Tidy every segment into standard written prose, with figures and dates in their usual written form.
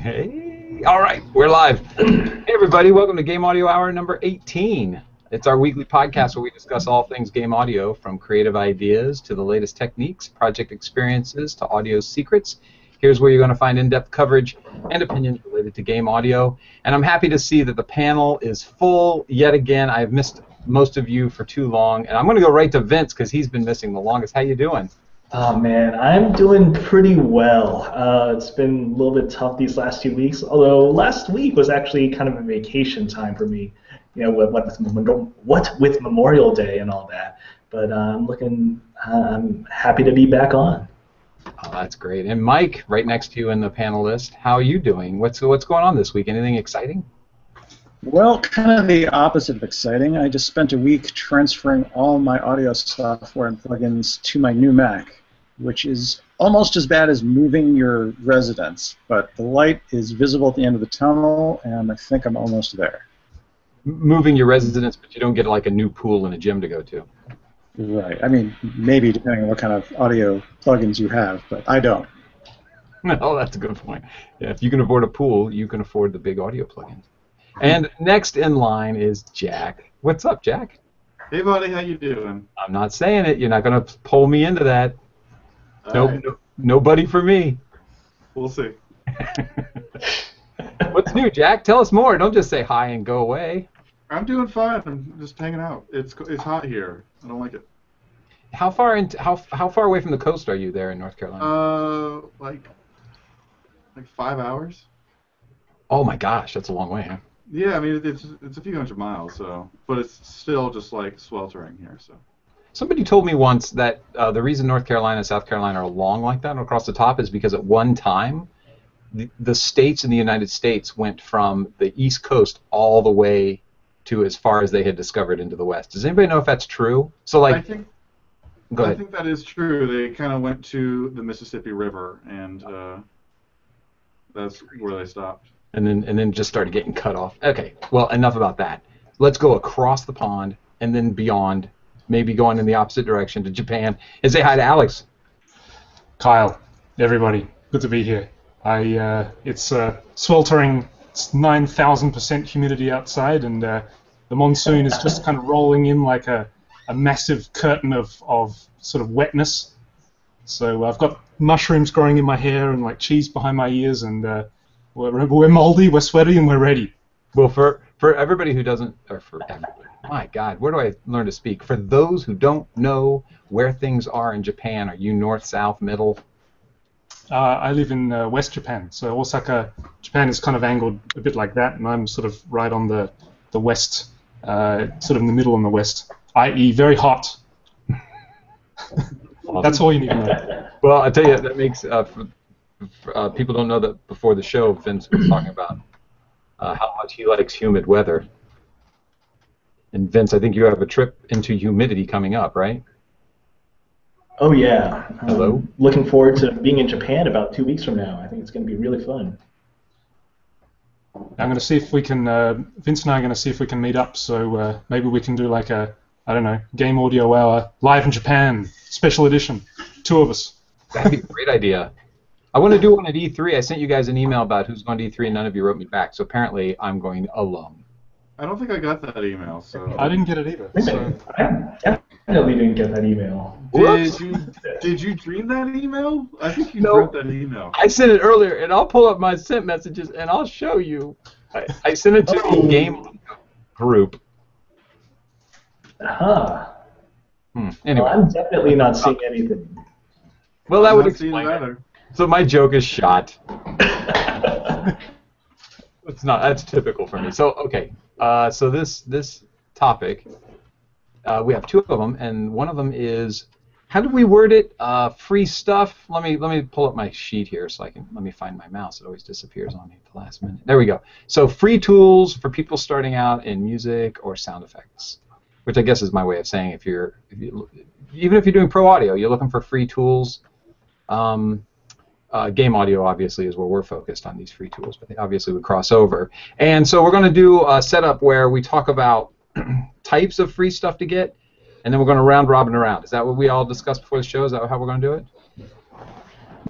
Hey, all right, we're live. Hey, everybody, welcome to Game Audio Hour number 18. It's our weekly podcast where we discuss all things game audio, from creative ideas to the latest techniques, project experiences to audio secrets. Here's where you're going to find in-depth coverage and opinions related to game audio. And I'm happy to see that the panel is full yet again. I've missed most of you for too long, and I'm going to go right to Vince because he's been missing the longest. How you doing? Oh man, I'm doing pretty well. It's been a little bit tough these last 2 weeks, although last week was actually kind of a vacation time for me, you know, what with Memorial Day and all that. But I'm happy to be back on. Oh, that's great. And Mike, right next to you in the panel list, how are you doing? What's going on this week? Anything exciting? Well, kind of the opposite of exciting. I just spent a week transferring all my audio software and plugins to my new Mac, which is almost as bad as moving your residence, but the light is visible at the end of the tunnel, and I think I'm almost there. Moving your residence, but you don't get like a new pool and a gym to go to. Right. I mean, maybe depending on what kind of audio plugins you have, but I don't. No, that's a good point. Yeah, if you can afford a pool, you can afford the big audio plugins. And next in line is Jack. What's up, Jack? Hey, buddy, how you doing? I'm not saying it. You're not going to pull me into that. Nope, Right. nobody for me. We'll see. What's new, Jack? Tell us more. Don't just say hi and go away. I'm doing fine. I'm just hanging out. It's hot here. I don't like it. How far away from the coast are you there in North Carolina? Like 5 hours. Oh my gosh, that's a long way, huh? Yeah, I mean it's a few hundred miles, so but it's still just like sweltering here. So. Somebody told me once that the reason North Carolina and South Carolina are long like that and across the top is because at one time the states in the United States went from the East Coast all the way to as far as they had discovered into the West. Does anybody know if that's true? So like, I think go ahead. I think that is true. They kind of went to the Mississippi River, and that's where they stopped. And then just started getting cut off. Okay, well, enough about that. Let's go across the pond and then beyond, maybe going in the opposite direction to Japan, and say hi to Alex. Kyle, everybody, good to be here. It's sweltering. It's 9,000% humidity outside, and the monsoon is just kind of rolling in like a massive curtain of sort of wetness. So I've got mushrooms growing in my hair and like cheese behind my ears, and we're moldy, we're sweaty, and we're ready. Well, for everybody who doesn't, or for everybody, my God, where do I learn to speak? For those who don't know where things are in Japan, are you north, south, middle? I live in West Japan, so Osaka, Japan is kind of angled a bit like that, and I'm sort of right on the west, sort of in the middle on the west, i.e. very hot. That's all you need to know. Well, I tell you, that makes people don't know that before the show, Vince was talking about how much he likes humid weather. And Vince, I think you have a trip into humidity coming up, right? Oh yeah. Hello. Looking forward to being in Japan about 2 weeks from now. I think it's going to be really fun. I'm going to see if we can, Vince and I are going to see if we can meet up, so maybe we can do like a, I don't know, Game Audio Hour, live in Japan, special edition, 2 of us. That'd be a great idea. I want to do one at E3. I sent you guys an email about who's going to E3, and none of you wrote me back, so apparently I'm going alone. I don't think I got that email. So. I didn't get it either. So. I definitely didn't get that email. Did you dream that email? I think you No. wrote that email. I sent it earlier, and I'll pull up my sent messages, and I'll show you. I sent it to the game group. Huh. Anyway. Well, I'm definitely not seeing anything. Well, that I'm would not seeing explain that it. either. So my joke is shot. It's not. That's typical for me. So okay. So this topic, we have 2 of them, and one of them is, how did we word it? Free stuff. Let me pull up my sheet here so I can. Let me find my mouse. It always disappears on me at the last minute. There we go. So free tools for people starting out in music or sound effects, which I guess is my way of saying even if you're doing pro audio, you're looking for free tools. Game audio obviously is where we're focused on these free tools, but they obviously would cross over. And so we're going to do a setup where we talk about types of free stuff to get, and then we're going to round robin around. Is that what we all discussed before the show? Is that how we're going to do it?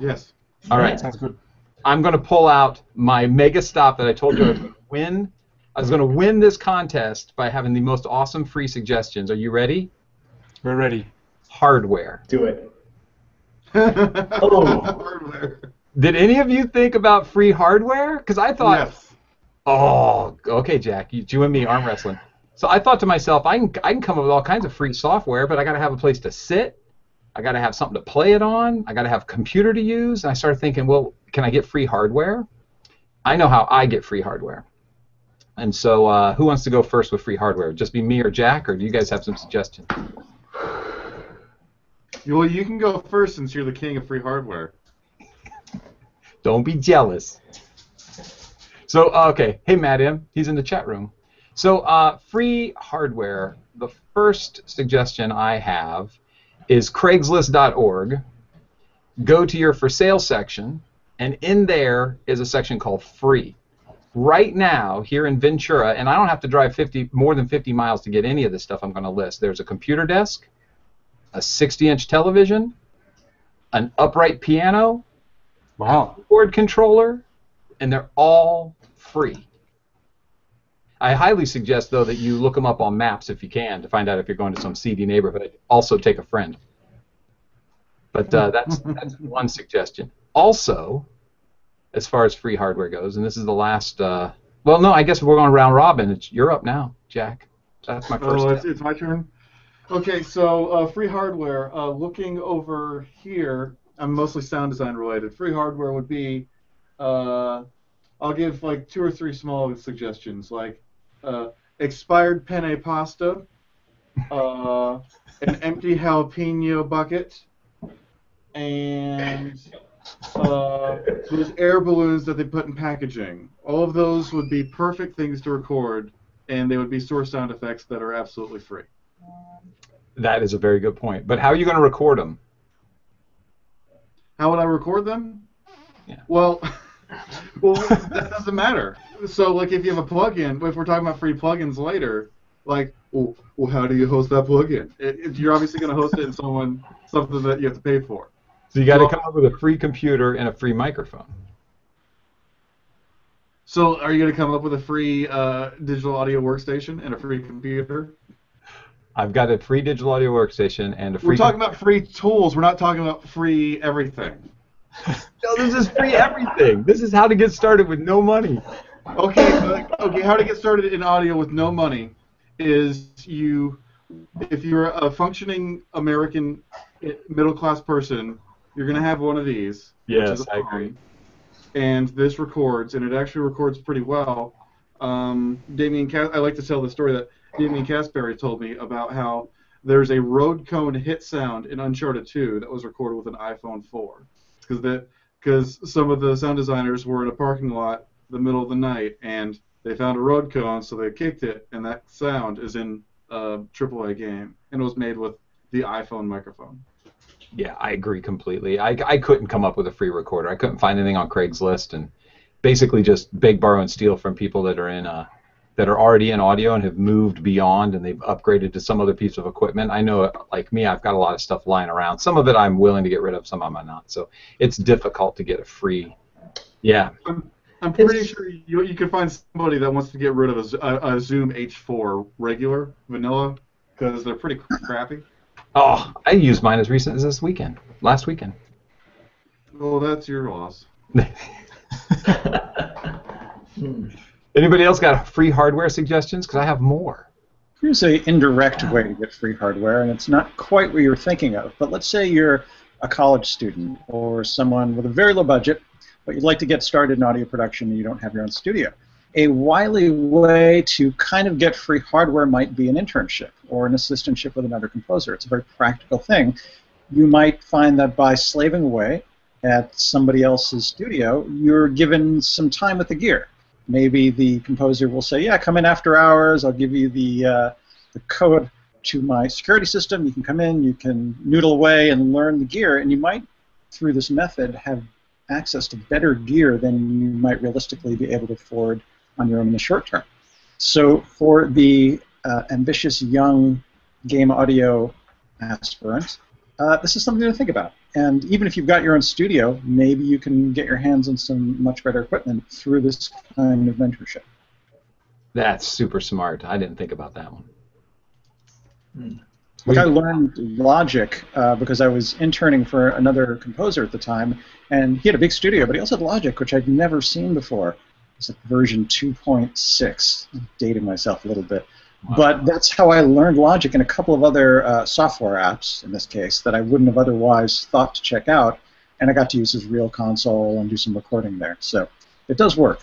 Yes. All right. Sounds good. I'm going to pull out my mega stop that I told you I was going to win. I was going to win this contest by having the most awesome free suggestions. Are you ready? We're ready. Hardware. Do it. Hardware. Did any of you think about free hardware? Because I thought, Yes. oh, okay, Jack, you and me arm wrestling. So I thought to myself, I can come up with all kinds of free software, but I got to have a place to sit. I got to have something to play it on. I got to have a computer to use. And I started thinking, well, can I get free hardware? I know how I get free hardware. And so who wants to go first with free hardware? Just be me or Jack, or do you guys have some suggestions? Well, you can go first since you're the king of free hardware. Don't be jealous. So, okay. Hey, Madam. He's in the chat room. So, free hardware, the first suggestion I have is Craigslist.org. Go to your for sale section, and in there is a section called free. Right now, here in Ventura, and I don't have to drive more than 50 miles to get any of this stuff I'm going to list. There's a computer desk, a 60-inch television, an upright piano, Wow. keyboard controller, and they're all free. I highly suggest, though, that you look them up on maps if you can to find out if you're going to some seedy neighborhood. Also, take a friend. But that's one suggestion. Also, as far as free hardware goes, and this is the last. Well, no, I guess we're going round robin. You're up now, Jack. That's my first. Oh, it's my turn. Okay, so free hardware. Looking over here, I'm mostly sound design related. Free hardware would be. I'll give like 2 or 3 small suggestions, like expired penne pasta, an empty jalapeno bucket, and those air balloons that they put in packaging. All of those would be perfect things to record, and they would be source sound effects that are absolutely free. That is a very good point. But how are you going to record them? How would I record them? Yeah. Well, that doesn't matter. So, like, if you have a plugin, if we're talking about free plugins later, like, well, how do you host that plugin? You're obviously going to host it in something that you have to pay for. So you got to come up with a free computer and a free microphone. So, are you going to come up with a free digital audio workstation and a free computer? I've got a free digital audio workstation and a free. We're talking about free tools. We're not talking about free everything. No, this is free everything. This is how to get started with no money. Okay, how to get started in audio with no money is if you're a functioning American middle-class person, you're going to have one of these. Yes, which is a I phone, agree. And this records, and it actually records pretty well. I like to tell the story that Damien Caspary told me about how there's a road cone hit sound in Uncharted 2 that was recorded with an iPhone 4. Because some of the sound designers were in a parking lot in the middle of the night, and they found a road cone, so they kicked it, and that sound is in a AAA game, and it was made with the iPhone microphone. Yeah, I agree completely. I couldn't come up with a free recorder. I couldn't find anything on Craigslist, and basically just beg, borrow, and steal from people that are already in audio and have moved beyond, and they've upgraded to some other piece of equipment. I know, like me, I've got a lot of stuff lying around. Some of it I'm willing to get rid of, some of it I'm not. So it's difficult to get a free. Yeah. I'm pretty sure you can find somebody that wants to get rid of a Zoom H4 regular, vanilla, because they're pretty crappy. Oh, I used mine as recent as last weekend. Well, that's your loss. Anybody else got free hardware suggestions? Because I have more. Here's an indirect way to get free hardware, and it's not quite what you're thinking of. But let's say you're a college student or someone with a very low budget, but you'd like to get started in audio production and you don't have your own studio. A wily way to kind of get free hardware might be an internship or an assistantship with another composer. It's a very practical thing. You might find that by slaving away at somebody else's studio, you're given some time with the gear. Maybe the composer will say, yeah, come in after hours, I'll give you the code to my security system, you can come in, you can noodle away and learn the gear, and you might, through this method, have access to better gear than you might realistically be able to afford on your own in the short term. So for the ambitious young game audio aspirant, this is something to think about. And even if you've got your own studio, maybe you can get your hands on some much better equipment through this kind of mentorship. That's super smart. I didn't think about that one. Like I learned Logic because I was interning for another composer at the time, and he had a big studio, but he also had Logic, which I'd never seen before. It's like version 2.6. I'm dating myself a little bit. Wow. But that's how I learned Logic and a couple of other software apps, in this case, that I wouldn't have otherwise thought to check out, and I got to use his real console and do some recording there. So it does work.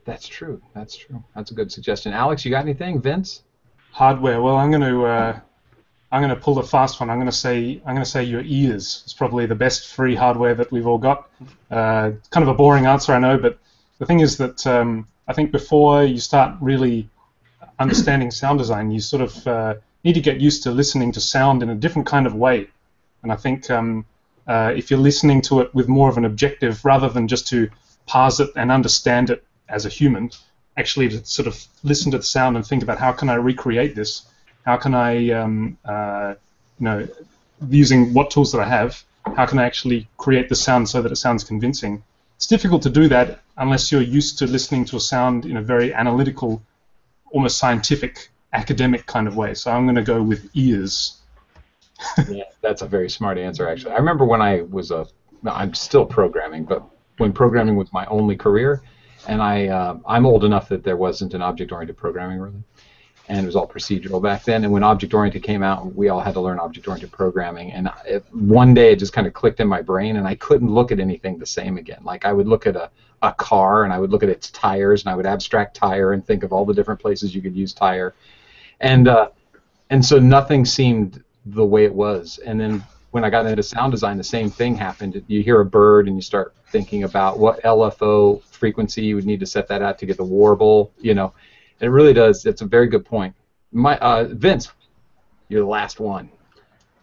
That's true. That's true. That's a good suggestion. Alex, you got anything? Vince? Hardware. Well, I'm going to pull the fast one. I'm going to say your ears. It's probably the best free hardware that we've all got. Kind of a boring answer, I know, but the thing is that I think before you start really understanding sound design, you sort of need to get used to listening to sound in a different kind of way. And I think if you're listening to it with more of an objective, rather than just to parse it and understand it as a human, actually to sort of listen to the sound and think about how can I recreate this? How can I, using what tools that I have, how can I actually create the sound so that it sounds convincing? It's difficult to do that unless you're used to listening to a sound in a very analytical, almost scientific, academic kind of way. So I'm going to go with ears. Yeah, that's a very smart answer, actually. I remember when I'm still programming, but when programming was my only career, and I'm old enough that there wasn't an object-oriented programming, really. And it was all procedural back then. And when object-oriented came out, we all had to learn object-oriented programming. And one day it just kind of clicked in my brain, and I couldn't look at anything the same again. Like I would look at a car, and I would look at its tires, and I would abstract tire and think of all the different places you could use tire. And so nothing seemed the way it was. And then when I got into sound design, the same thing happened. You hear a bird, and you start thinking about what LFO frequency you would need to set that at to get the warble, It really does. It's a very good point. Vince, you're the last one.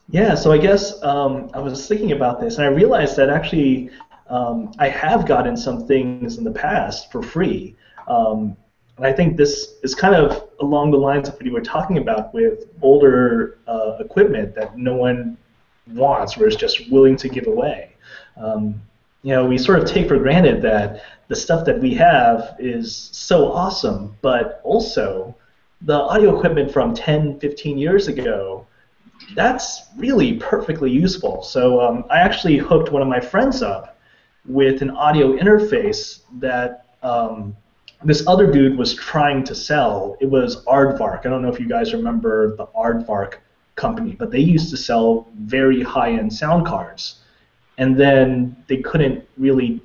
Yeah, so I guess I was thinking about this, and I realized that actually I have gotten some things in the past for free. And I think this is kind of along the lines of what you were talking about with older equipment that no one wants or is just willing to give away. We sort of take for granted that the stuff that we have is so awesome, but also the audio equipment from 10, 15 years ago, that's really perfectly useful. So I actually hooked one of my friends up with an audio interface that this other dude was trying to sell. It was Aardvark. I don't know if you guys remember the Aardvark company, but they used to sell very high-end sound cards. And then they couldn't really,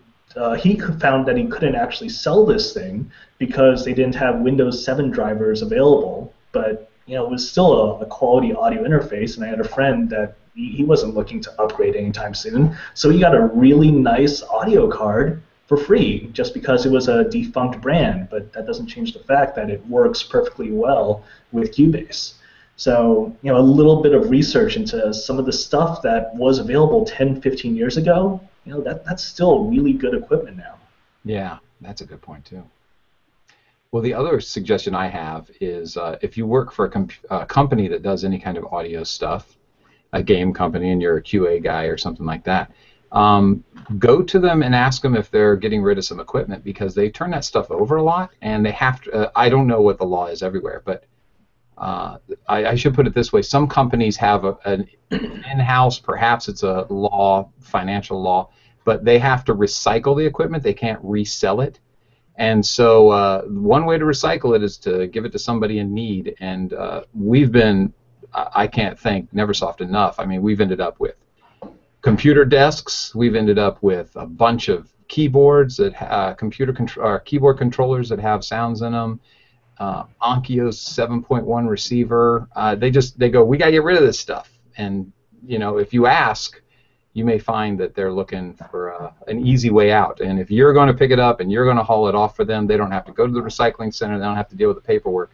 he found that he couldn't actually sell this thing because they didn't have Windows 7 drivers available. But it was still a quality audio interface, and I had a friend that he wasn't looking to upgrade anytime soon. So he got a really nice audio card for free just because it was a defunct brand, but that doesn't change the fact that it works perfectly well with Cubase. So, a little bit of research into some of the stuff that was available 10, 15 years ago, that's still really good equipment now. Yeah, that's a good point, too. Well, the other suggestion I have is if you work for a company that does any kind of audio stuff, a game company, and you're a QA guy or something like that, go to them and ask them if they're getting rid of some equipment, because they turn that stuff over a lot, and they have to, I don't know what the law is everywhere, but I should put it this way. Some companies have an in-house, perhaps it's a law, financial law, but they have to recycle the equipment. They can't resell it. And so one way to recycle it is to give it to somebody in need. And we've been, I can't thank Neversoft enough. I mean, we've ended up with computer desks. We've ended up with a bunch of keyboards that keyboard controllers that have sounds in them. Onkyo's 7.1 receiver. They go, we got to get rid of this stuff. And if you ask, you may find that they're looking for an easy way out. And if you're going to pick it up and you're going to haul it off for them, they don't have to go to the recycling center. They don't have to deal with the paperwork.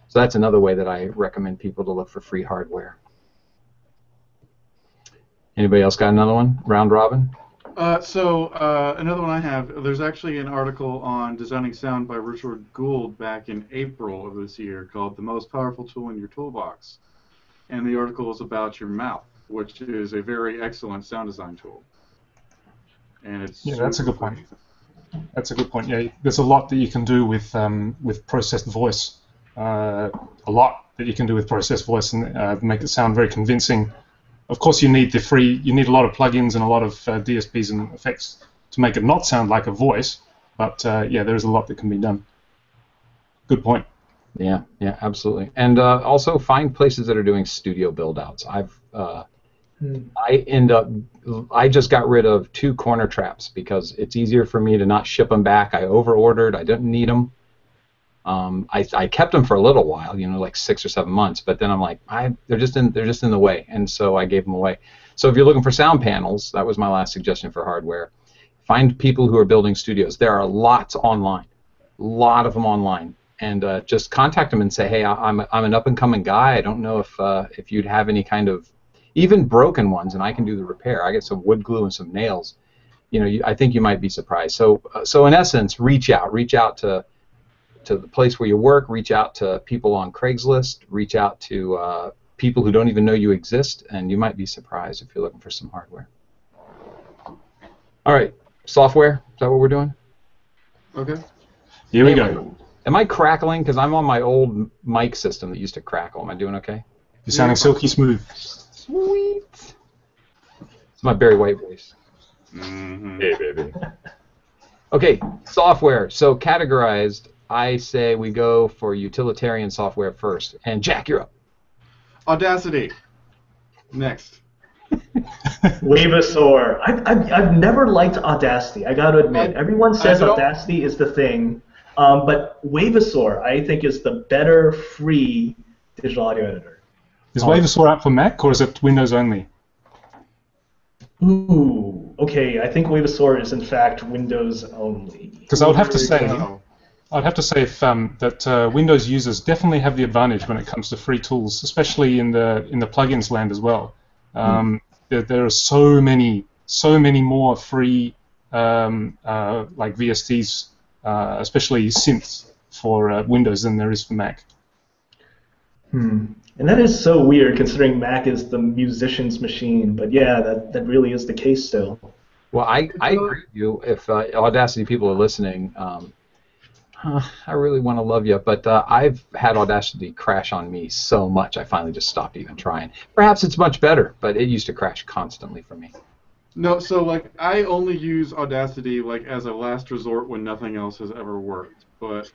So that's another way that I recommend people to look for free hardware. Anybody else got another one? Round robin? Another one I have, there's actually an article on designing sound by Richard Gould back in April of this year called The Most Powerful Tool in Your Toolbox. And the article is about your mouth. which is a very excellent sound design tool. And it's that's a good point. That's a good point. Yeah, there's a lot that you can do with processed voice. A lot that you can do with processed voice and make it sound very convincing. Of course, you need a lot of plugins and a lot of DSPs and effects to make it not sound like a voice. But yeah, there's a lot that can be done. Good point. Yeah, absolutely. And also find places that are doing studio build-outs. I just got rid of 2 corner traps because it's easier for me to not ship them back. I over-ordered. I didn't need them. I kept them for a little while, like 6 or 7 months. But then I'm like, they're just in the way, and so I gave them away. So if you're looking for sound panels, that was my last suggestion for hardware. Find people who are building studios. There are lots online, a lot of them online. And just contact them and say, hey, I'm an up-and-coming guy. I don't know if you'd have any kind of, even broken ones, and I can do the repair. I get some wood glue and some nails. I think you might be surprised. So in essence, reach out to the place where you work. Reach out to people on Craigslist. Reach out to people who don't even know you exist, and you might be surprised if you're looking for some hardware. All right, software. Is that what we're doing? Okay. Here we go. Am I crackling? Because I'm on my old mic system that used to crackle. Am I doing okay? You're sounding silky smooth. Sweet. It's my Barry White voice. Mm-hmm. Hey, baby. Okay, software. So categorized, I say we go for utilitarian software first. And Jack, you're up. Audacity. Next. Wavosaur. I've never liked Audacity. I got to admit. Everyone says Audacity is the thing. But Wavosaur, I think, is the better free digital audio editor. Is Wavosaur out for Mac, or is it Windows only? Ooh, okay. I think Wavosaur is, in fact, Windows only. Because I would have to say, that Windows users definitely have the advantage when it comes to free tools, especially in the plugins land as well. There are so many more free like VSTs. Especially synths for Windows than there is for Mac. And that is so weird, considering Mac is the musician's machine. But yeah, that really is the case still. Well, I agree with you. If Audacity people are listening, I really want to love you, but I've had Audacity crash on me so much I finally just stopped even trying. Perhaps it's much better, but it used to crash constantly for me. No, so I only use Audacity as a last resort when nothing else has ever worked. But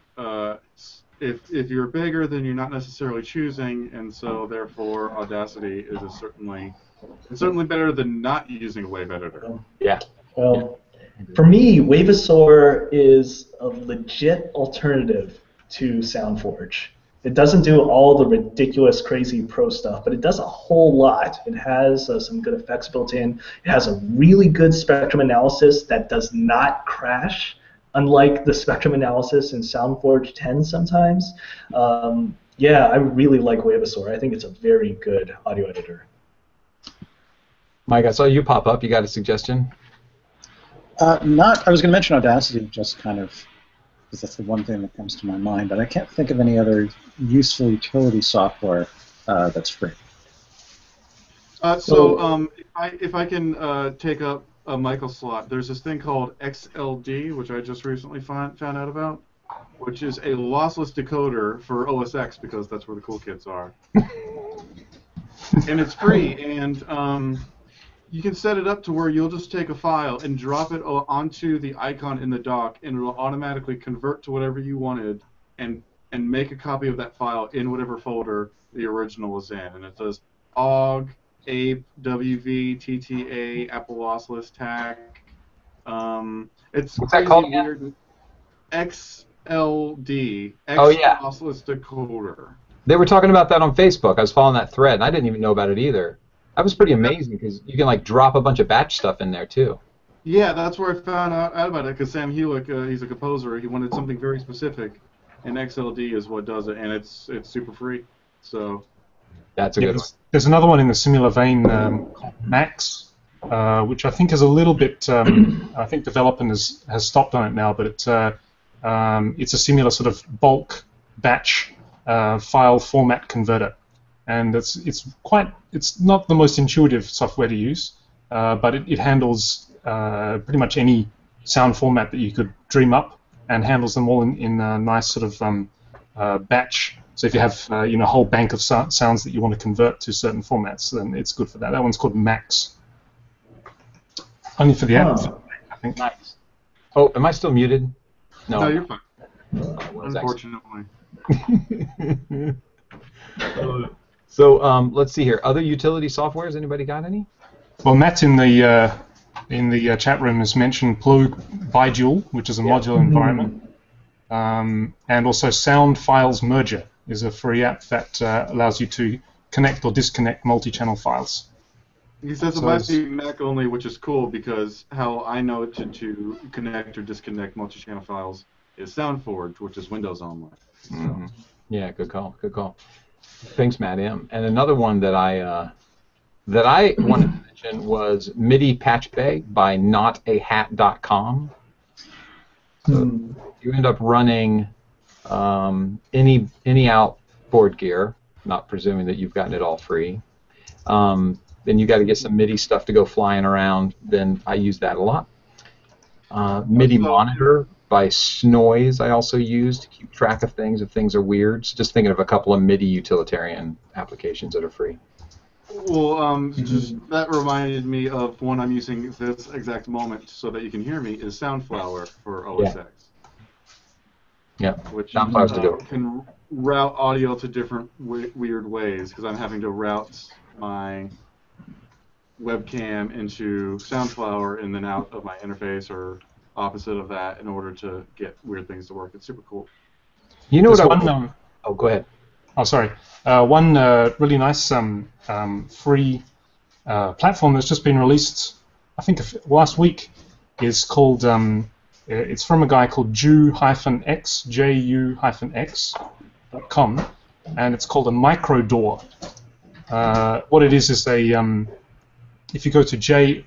if you're bigger, then you're not necessarily choosing, and so therefore Audacity is certainly better than not using a wave editor. Yeah. Well, for me, Wavosaur is a legit alternative to SoundForge. It doesn't do all the ridiculous, crazy pro stuff, but it does a whole lot. It has some good effects built in. It has a really good spectrum analysis that does not crash, unlike the spectrum analysis in SoundForge 10 sometimes. Yeah, I really like Wavosaur. I think it's a very good audio editor. Mike, I saw you pop up. You got a suggestion? I was going to mention Audacity, just kind of, because that's the one thing that comes to my mind, but I can't think of any other useful utility software that's free. If I can take up a Michael slot, there's this thing called XLD, which I just recently found out about, which is a lossless decoder for OS X, because that's where the cool kids are. And it's free, and you can set it up to where you'll just take a file and drop it onto the icon in the dock, and it will automatically convert to whatever you wanted and make a copy of that file in whatever folder the original was in. And it says OGG, APE, WV, TTA, Apple Lossless, TAC. It's What's that called again? Weird. XLD, Lossless Decoder. They were talking about that on Facebook. I was following that thread, and I didn't even know about it either. That was pretty amazing because you can drop a bunch of batch stuff in there too. Yeah, that's where I found out about it, because Sam Hewitt, he's a composer. He wanted something very specific, and XLD is what does it, and it's super free. So that's a good one. There's another one in the similar vein called Max, which I think is a little bit. I think development has stopped on it now, but it's a similar sort of bulk batch file format converter. and it's not the most intuitive software to use, but it handles pretty much any sound format that you could dream up, and handles them all in a nice sort of batch. So if you have a whole bank of sounds that you want to convert to certain formats, then it's good for that. That one's called Max. Only for the app, I think. Nice. Oh, am I still muted? No, you're fine. Unfortunately. Unfortunately. So let's see here. Other utility softwares. Anybody got any? Well, Matt in the chat room has mentioned Plug Bidual, which is a modular environment, and also Sound Files Merger is a free app that allows you to connect or disconnect multi-channel files. He says it might be Mac only, which is cool because how I know to connect or disconnect multi-channel files is SoundForge, which is Windows only. So. Yeah, good call. Good call. Thanks, Matt M. And another one that I wanted to mention was MIDI Patch Bay by notahat.com. So you end up running any out board gear, not presuming that you've gotten it all free. Then you got to get some MIDI stuff to go flying around. Then I use that a lot. MIDI Monitor by Snoise I also use to keep track of things if things are weird. So just thinking of a couple of MIDI utilitarian applications that are free. Well, just that reminded me of one I'm using this exact moment so that you can hear me is Soundflower for OS X. Yeah, which Soundflower's can route audio to different weird ways because I'm having to route my webcam into Soundflower and then out of my interface or opposite of that in order to get weird things to work. It's super cool. You know what oh, go ahead. Oh, sorry. One really nice free platform that's just been released, I think last week, is called, it's from a guy called Ju-X, Ju-X.com, and it's called a microDAW. What it is a, if you go to ju-x.com,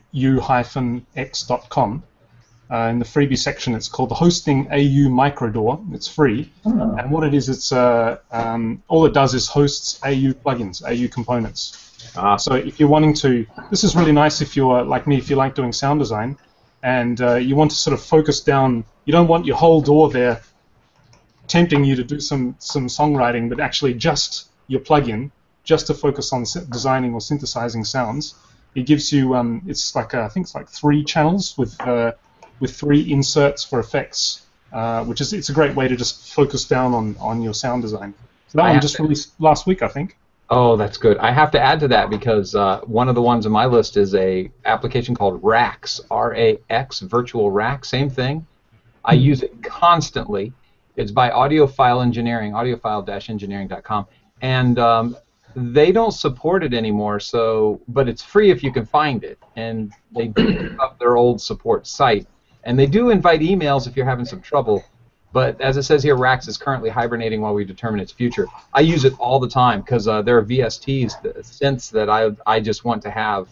in the freebie section, it's called the Hosting AU microDAW. It's free, and what it is, it's all it does is hosts AU plugins, AU components. So if you're wanting to, this is really nice if you're like me, if you like doing sound design, and you want to sort of focus down. You don't want your whole DAW there, tempting you to do some songwriting, but actually just your plugin, just to focus on designing or synthesizing sounds. It gives you, it's like I think it's like 3 channels with 3 inserts for effects, which is it's a great way to just focus down on your sound design. So that one just released last week, I think. Oh, that's good. I have to add to that because one of the ones on my list is a application called Rax, R-A-X, Virtual Rack, same thing. I use it constantly. It's by Audiophile Engineering, audiophile-engineering.com, and they don't support it anymore. But it's free if you can find it, and they do up their old support site. And they do invite emails if you're having some trouble, but as it says here, Rax is currently hibernating while we determine its future. I use it all the time because there are VSTs, synths that I just want to have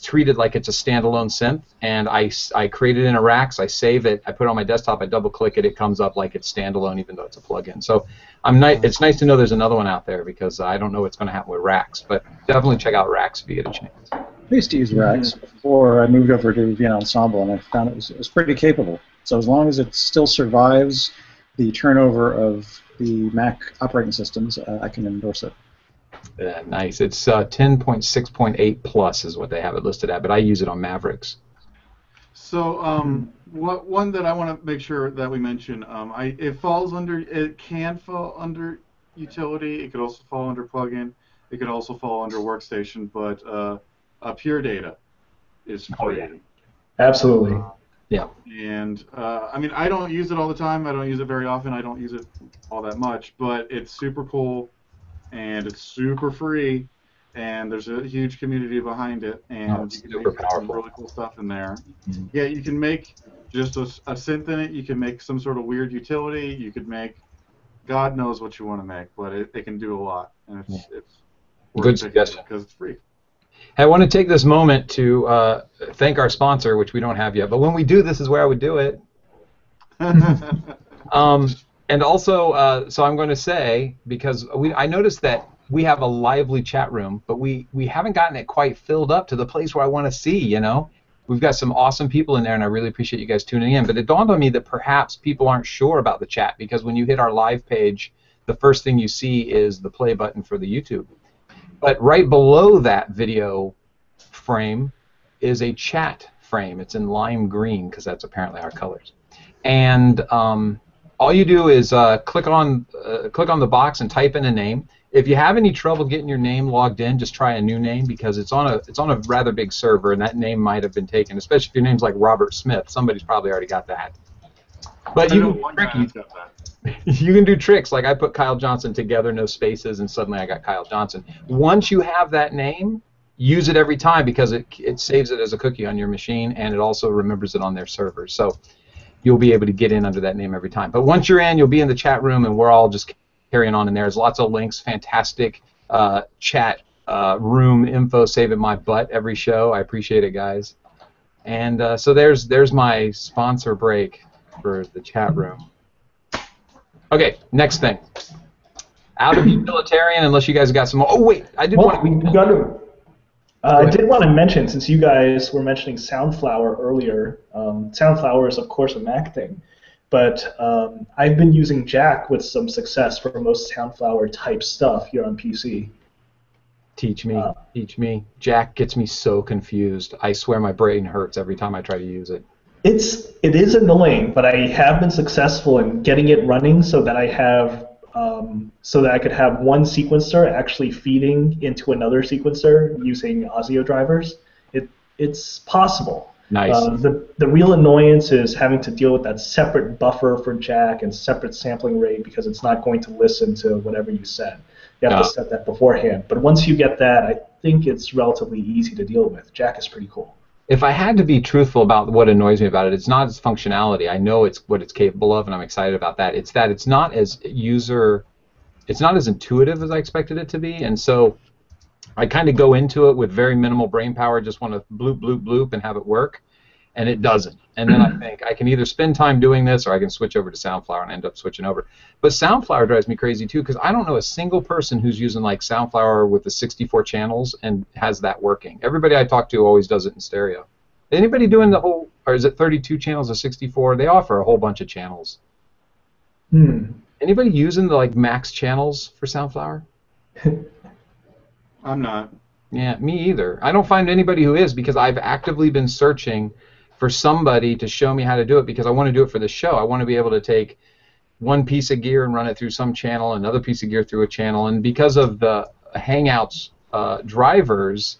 treated like it's a standalone synth, and I create it in a Rax, I save it, I put it on my desktop, I double-click it, it comes up like it's standalone even though it's a plugin. So it's nice to know there's another one out there because I don't know what's going to happen with Rax, but definitely check out Rax if you get a chance. I used to use Rax before I moved over to Vienna Ensemble, and I found it was pretty capable. So as long as it still survives the turnover of the Mac operating systems, I can endorse it. Nice. It's 10.6.8 plus is what they have it listed at, but I use it on Mavericks. So one that I want to make sure that we mention, it can fall under utility. It could also fall under plugin. It could also fall under workstation, but Pure Data is free. Oh, yeah. Absolutely. Yeah. And I mean, I don't use it all the time. I don't use it very often. I don't use it all that much, but it's super cool, and it's super free, and there's a huge community behind it, and you can make some really cool stuff in there. Mm-hmm. Yeah, you can make just a synth in it. You can make some sort of weird utility. You could make God knows what you want to make, but it can do a lot, and it's good suggestion because it's free. I want to take this moment to thank our sponsor, which we don't have yet, but when we do, this is where I would do it. And also, so I'm going to say, because I noticed that we have a lively chat room, but we haven't gotten it quite filled up to the place where I want to see, you know? We've got some awesome people in there, and I really appreciate you guys tuning in. But it dawned on me that perhaps people aren't sure about the chat, because when you hit our live page, the first thing you see is the play button for the YouTube. But right below that video frame is a chat frame. It's in lime green, because that's apparently our colors. And all you do is click on the box and type in a name. If you have any trouble getting your name logged in, just try a new name, because it's on a rather big server, and that name might have been taken. Especially if your name's like Robert Smith, somebody's probably already got that. But you can do tricks, like I put Kyle Johnson together, no spaces, and suddenly I got Kyle Johnson. Once you have that name, use it every time, because it saves it as a cookie on your machine, and it also remembers it on their server. So you'll be able to get in under that name every time. But once you're in, you'll be in the chat room, and we're all just carrying on in there. There's lots of links, fantastic chat room info, saving my butt every show. I appreciate it, guys. And so there's my sponsor break for the chat room. Okay, next thing. Out of utilitarian, unless you guys got some more. Oh wait, I did want to. I did want to mention, since you guys were mentioning Soundflower earlier, Soundflower is of course a Mac thing, but I've been using Jack with some success for most Soundflower type stuff here on PC. Teach me, teach me. Jack gets me so confused. I swear my brain hurts every time I try to use it. It is annoying, but I have been successful in getting it running so that I have I could have one sequencer actually feeding into another sequencer using Osio drivers. It's possible. Nice. The real annoyance is having to deal with that separate buffer for Jack and separate sampling rate, because it's not going to listen to whatever you set. You have to set that beforehand. But once you get that, I think it's relatively easy to deal with. Jack is pretty cool. If I had to be truthful about what annoys me about it, it's not its functionality. I know it's what it's capable of, and I'm excited about that. It's that it's not as intuitive as I expected it to be, and so I kind of go into it with very minimal brain power, just want to bloop, bloop, bloop, and have it work, and it doesn't. And then I think I can either spend time doing this, or I can switch over to Soundflower and end up switching over. But Soundflower drives me crazy too, because I don't know a single person who's using like Soundflower with the 64 channels and has that working. Everybody I talk to always does it in stereo. Anybody doing the whole, or is it 32 channels or 64? They offer a whole bunch of channels. Anybody using the like max channels for Soundflower? I'm not. Yeah, me either. I don't find anybody who is, because I've actively been searching for somebody to show me how to do it, because I want to do it for the show. I want to be able to take one piece of gear and run it through some channel, another piece of gear through a channel, and because of the Hangouts drivers,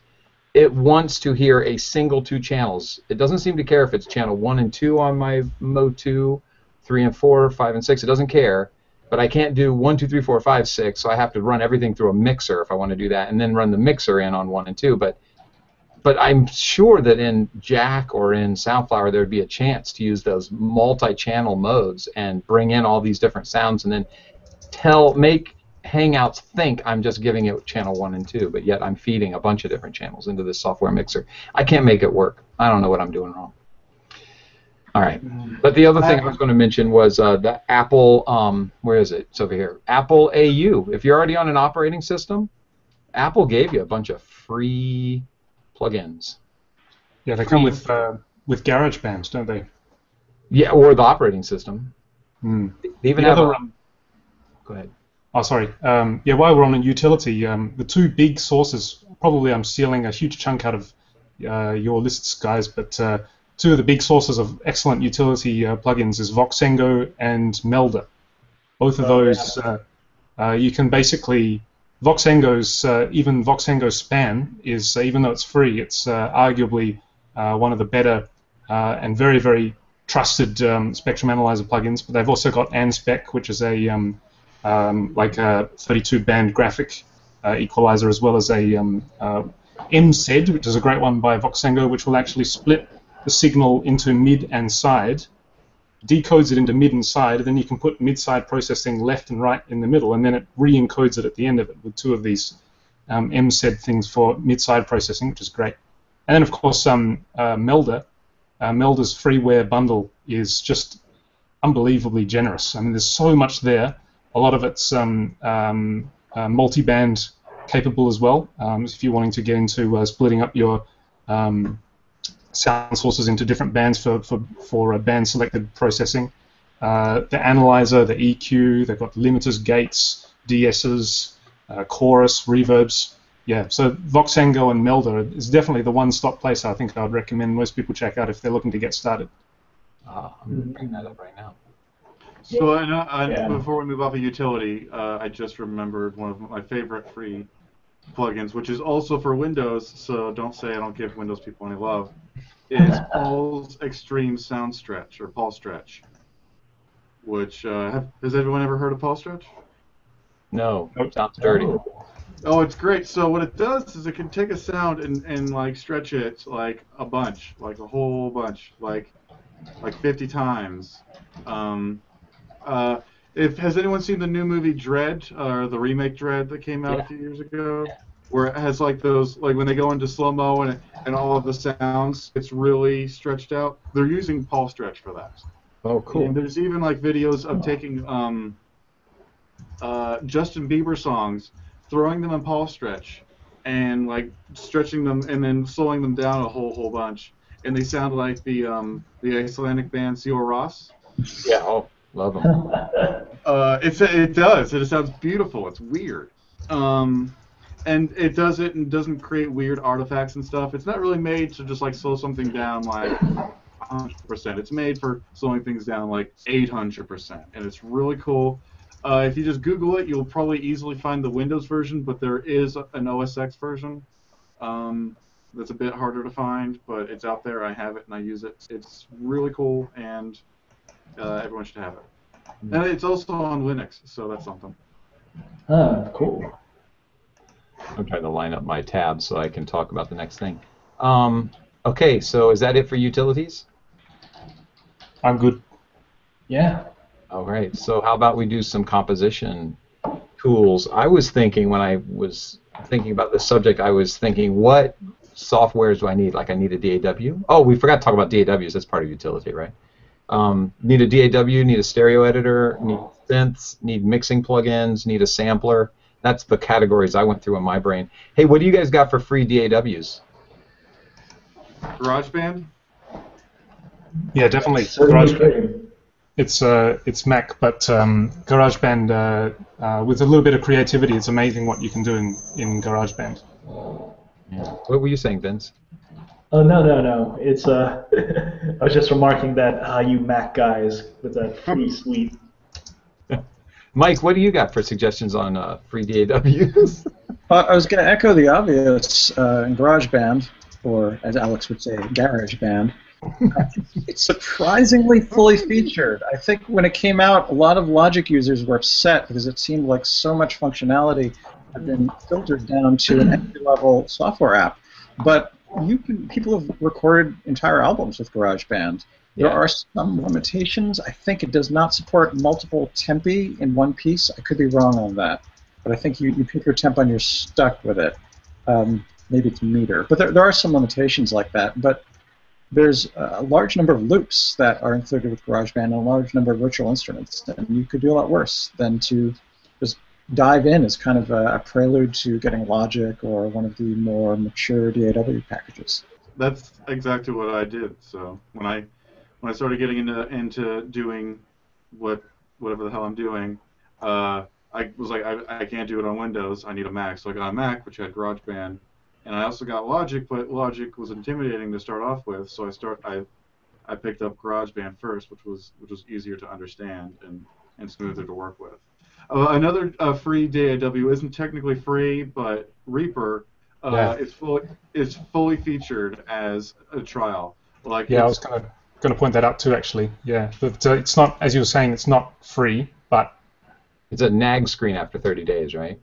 it wants to hear a single 2 channels. It doesn't seem to care if it's channel 1 and 2 on my Mo 2, 3 and 4, 5 and 6. It doesn't care. But I can't do 1, 2, 3, 4, 5, 6, so I have to run everything through a mixer if I want to do that, and then run the mixer in on 1 and 2. But I'm sure that in Jack or in Soundflower there would be a chance to use those multi-channel modes and bring in all these different sounds, and then make Hangouts think I'm just giving it channel 1 and 2, but yet I'm feeding a bunch of different channels into this software mixer. I can't make it work. I don't know what I'm doing wrong. All right, but the other thing I was going to mention was the Apple, where is it? It's over here. Apple AU. If you're already on an operating system, Apple gave you a bunch of free plugins. Yeah, they come with GarageBand, don't they? Yeah, or the operating system. Mm. They even have go ahead. Oh, sorry. Yeah, while we're on a utility, the 2 big sources, probably I'm stealing a huge chunk out of your lists, guys, but 2 of the big sources of excellent utility plugins is Voxengo and Melder. Both of those, you can basically, even Voxengo Span is, even though it's free, it's arguably one of the better and very, very trusted spectrum analyzer plugins. But they've also got ANSPEC, which is a like a 32-band graphic equalizer, as well as a MSED, which is a great one by Voxengo, which will actually split the signal into mid and side, decodes it into mid and side, and then you can put mid-side processing left and right in the middle, and then it re-encodes it at the end of it with 2 of these MSED things for mid-side processing, which is great. And then, of course, Melder's freeware bundle is just unbelievably generous. I mean, there's so much there. A lot of it's multi-band capable as well. If you're wanting to get into splitting up your sound sources into different bands for band selected processing. The analyzer, the EQ, they've got limiters, gates, DSs, chorus, reverbs. Yeah, so Voxengo and Melder is definitely the one-stop place I think I would recommend most people check out if they're looking to get started. I'm bringing that up right now. So before we move off of utility, I just remembered one of my favorite free plugins, which is also for Windows, so don't say I don't give Windows people any love, is Paul's Extreme Sound Stretch, or Paul Stretch, which, has everyone ever heard of Paul Stretch? No, sounds dirty. Oh, it's great. So what it does is it can take a sound and like stretch it like a bunch, like a whole bunch, like 50 times. Has anyone seen the new movie Dread, or the remake Dread that came out a few years ago, where it has like those, like when they go into slow-mo and all of the sounds, it's really stretched out? They're using Paul Stretch for that. Oh, cool. And there's even like videos of taking Justin Bieber songs, throwing them in Paul Stretch, and like stretching them and then slowing them down a whole bunch, and they sound like the Icelandic band Sigur Rós. Yeah, love them. It does. It sounds beautiful. It's weird. And it does it and doesn't create weird artifacts and stuff. It's not really made to just like slow something down like 100%. It's made for slowing things down like 800%, and it's really cool. If you just Google it, you'll probably easily find the Windows version, but there is an OS X version that's a bit harder to find, but it's out there. I have it and I use it. It's really cool, and everyone should have it. And it's also on Linux, so that's something. Oh, cool. I'm trying to line up my tabs so I can talk about the next thing. Okay, so is that it for utilities? I'm good. Yeah. All right, so how about we do some composition tools? I was thinking, when I was thinking about this subject, I was thinking, what softwares do I need? Like, I need a DAW. Oh, we forgot to talk about DAWs. That's part of utility, right? Need a DAW, need a stereo editor, need synths, need mixing plugins, need a sampler. That's the categories I went through in my brain. Hey, what do you guys got for free DAWs? GarageBand? Yeah, definitely. GarageBand. It's Mac, but GarageBand, with a little bit of creativity, it's amazing what you can do in GarageBand. Yeah. What were you saying, Vince? Oh, no. It's I was just remarking that you Mac guys with that free suite. Mike, what do you got for suggestions on free DAWs? I was going to echo the obvious in GarageBand, or as Alex would say, GarageBand. It's surprisingly fully featured. I think when it came out, a lot of Logic users were upset because it seemed like so much functionality had been filtered down to an entry-level software app. But people have recorded entire albums with GarageBand. There are some limitations. I think it does not support multiple tempi in one piece. I could be wrong on that, but I think you pick your temp and you're stuck with it. Maybe it's meter, but there are some limitations like that. But there's a large number of loops that are included with GarageBand and a large number of virtual instruments, and you could do a lot worse than to just dive in as kind of a prelude to getting Logic or one of the more mature DAW packages. That's exactly what I did. So when I started getting into doing whatever the hell I'm doing, I was like, I can't do it on Windows. I need a Mac. So I got a Mac, which had GarageBand, and I also got Logic, but Logic was intimidating to start off with. So I picked up GarageBand first, which was easier to understand and smoother to work with. Another free DAW isn't technically free, but Reaper is fully featured as a trial. Like, I was going to point that out too, actually. Yeah, but it's not, as you were saying, it's not free, but it's a nag screen after 30 days, right?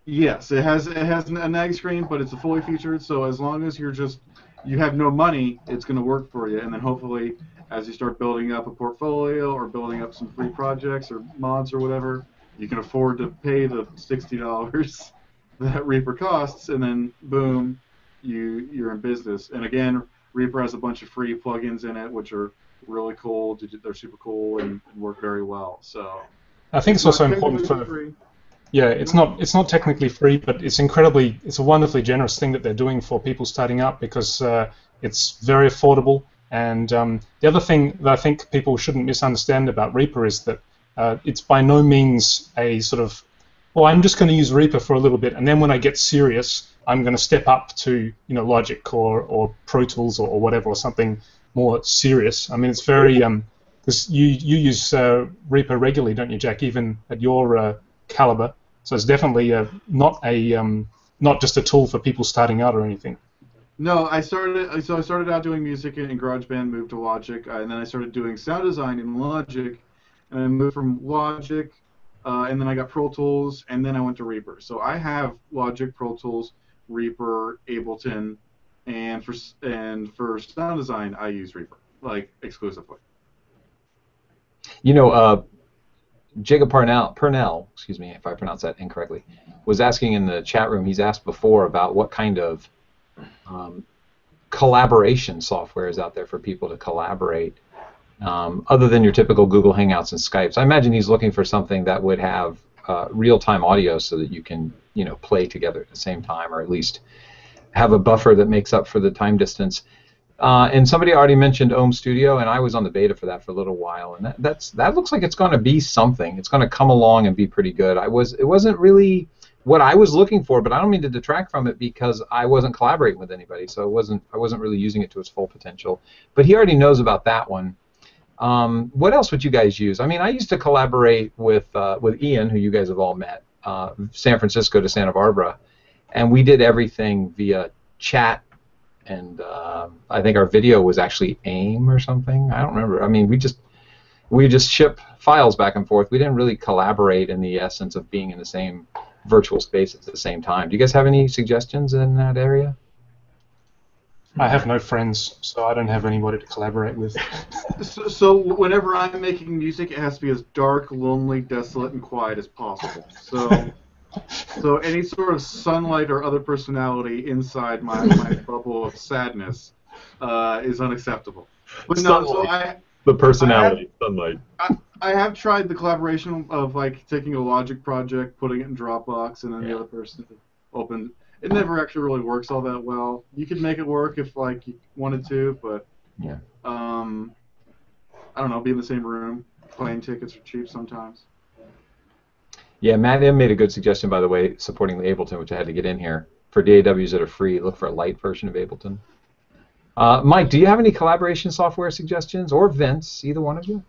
Yes, it has a nag screen, but it's a fully featured. So as long as you have no money, it's going to work for you. And then hopefully, as you start building up a portfolio or building up some free projects or mods or whatever, you can afford to pay the $60 that Reaper costs, and then boom, you're in business. And again, Reaper has a bunch of free plugins in it, which are really cool. They're super cool and work very well. So I think it's also important for Yeah, it's not technically free, but it's a wonderfully generous thing that they're doing for people starting up because it's very affordable. And the other thing that I think people shouldn't misunderstand about Reaper is that it's by no means a sort of, well, I'm just going to use Reaper for a little bit, and then when I get serious, I'm going to step up to Logic or Pro Tools or whatever, or something more serious. I mean, it's very because you use Reaper regularly, don't you, Jack? Even at your caliber. So it's definitely not just a tool for people starting out or anything. No, I started out doing music in GarageBand, moved to Logic, and then I started doing sound design in Logic, and I moved from Logic, and then I got Pro Tools, and then I went to Reaper. So I have Logic, Pro Tools, Reaper, Ableton, and for sound design I use Reaper, like, exclusively. Jacob Purnell, excuse me if I pronounce that incorrectly, was asking in the chat room, he's asked before about what kind of collaboration software is out there for people to collaborate, other than your typical Google Hangouts and Skypes. I imagine he's looking for something that would have real-time audio so that you can play together at the same time, or at least have a buffer that makes up for the time distance. And somebody already mentioned Ohm Studio, and I was on the beta for that for a little while, and that looks like it's going to be something. It's going to come along and be pretty good. It wasn't really what I was looking for, but I don't mean to detract from it because I wasn't collaborating with anybody, so I wasn't really using it to its full potential. But he already knows about that one. What else would you guys use? I mean, I used to collaborate with Ian, who you guys have all met, San Francisco to Santa Barbara, and we did everything via chat. And I think our video was actually AIM or something. I don't remember. I mean, we just ship files back and forth. We didn't really collaborate in the essence of being in the same virtual space at the same time. Do you guys have any suggestions in that area? I have no friends, so I don't have anybody to collaborate with. So whenever I'm making music, it has to be as dark, lonely, desolate, and quiet as possible. So any sort of sunlight or other personality inside my bubble of sadness is unacceptable. But no, so the personality, sunlight. I have tried the collaboration of like taking a Logic project, putting it in Dropbox, and then the other person opened. It never actually really works all that well. You could make it work if like you wanted to, but I don't know. Be in the same room. Plane tickets are cheap sometimes. Yeah, Matt M made a good suggestion, by the way, supporting the Ableton, which I had to get in here. For DAWs that are free, look for a light version of Ableton. Mike, do you have any collaboration software suggestions, or Vince, either one of you?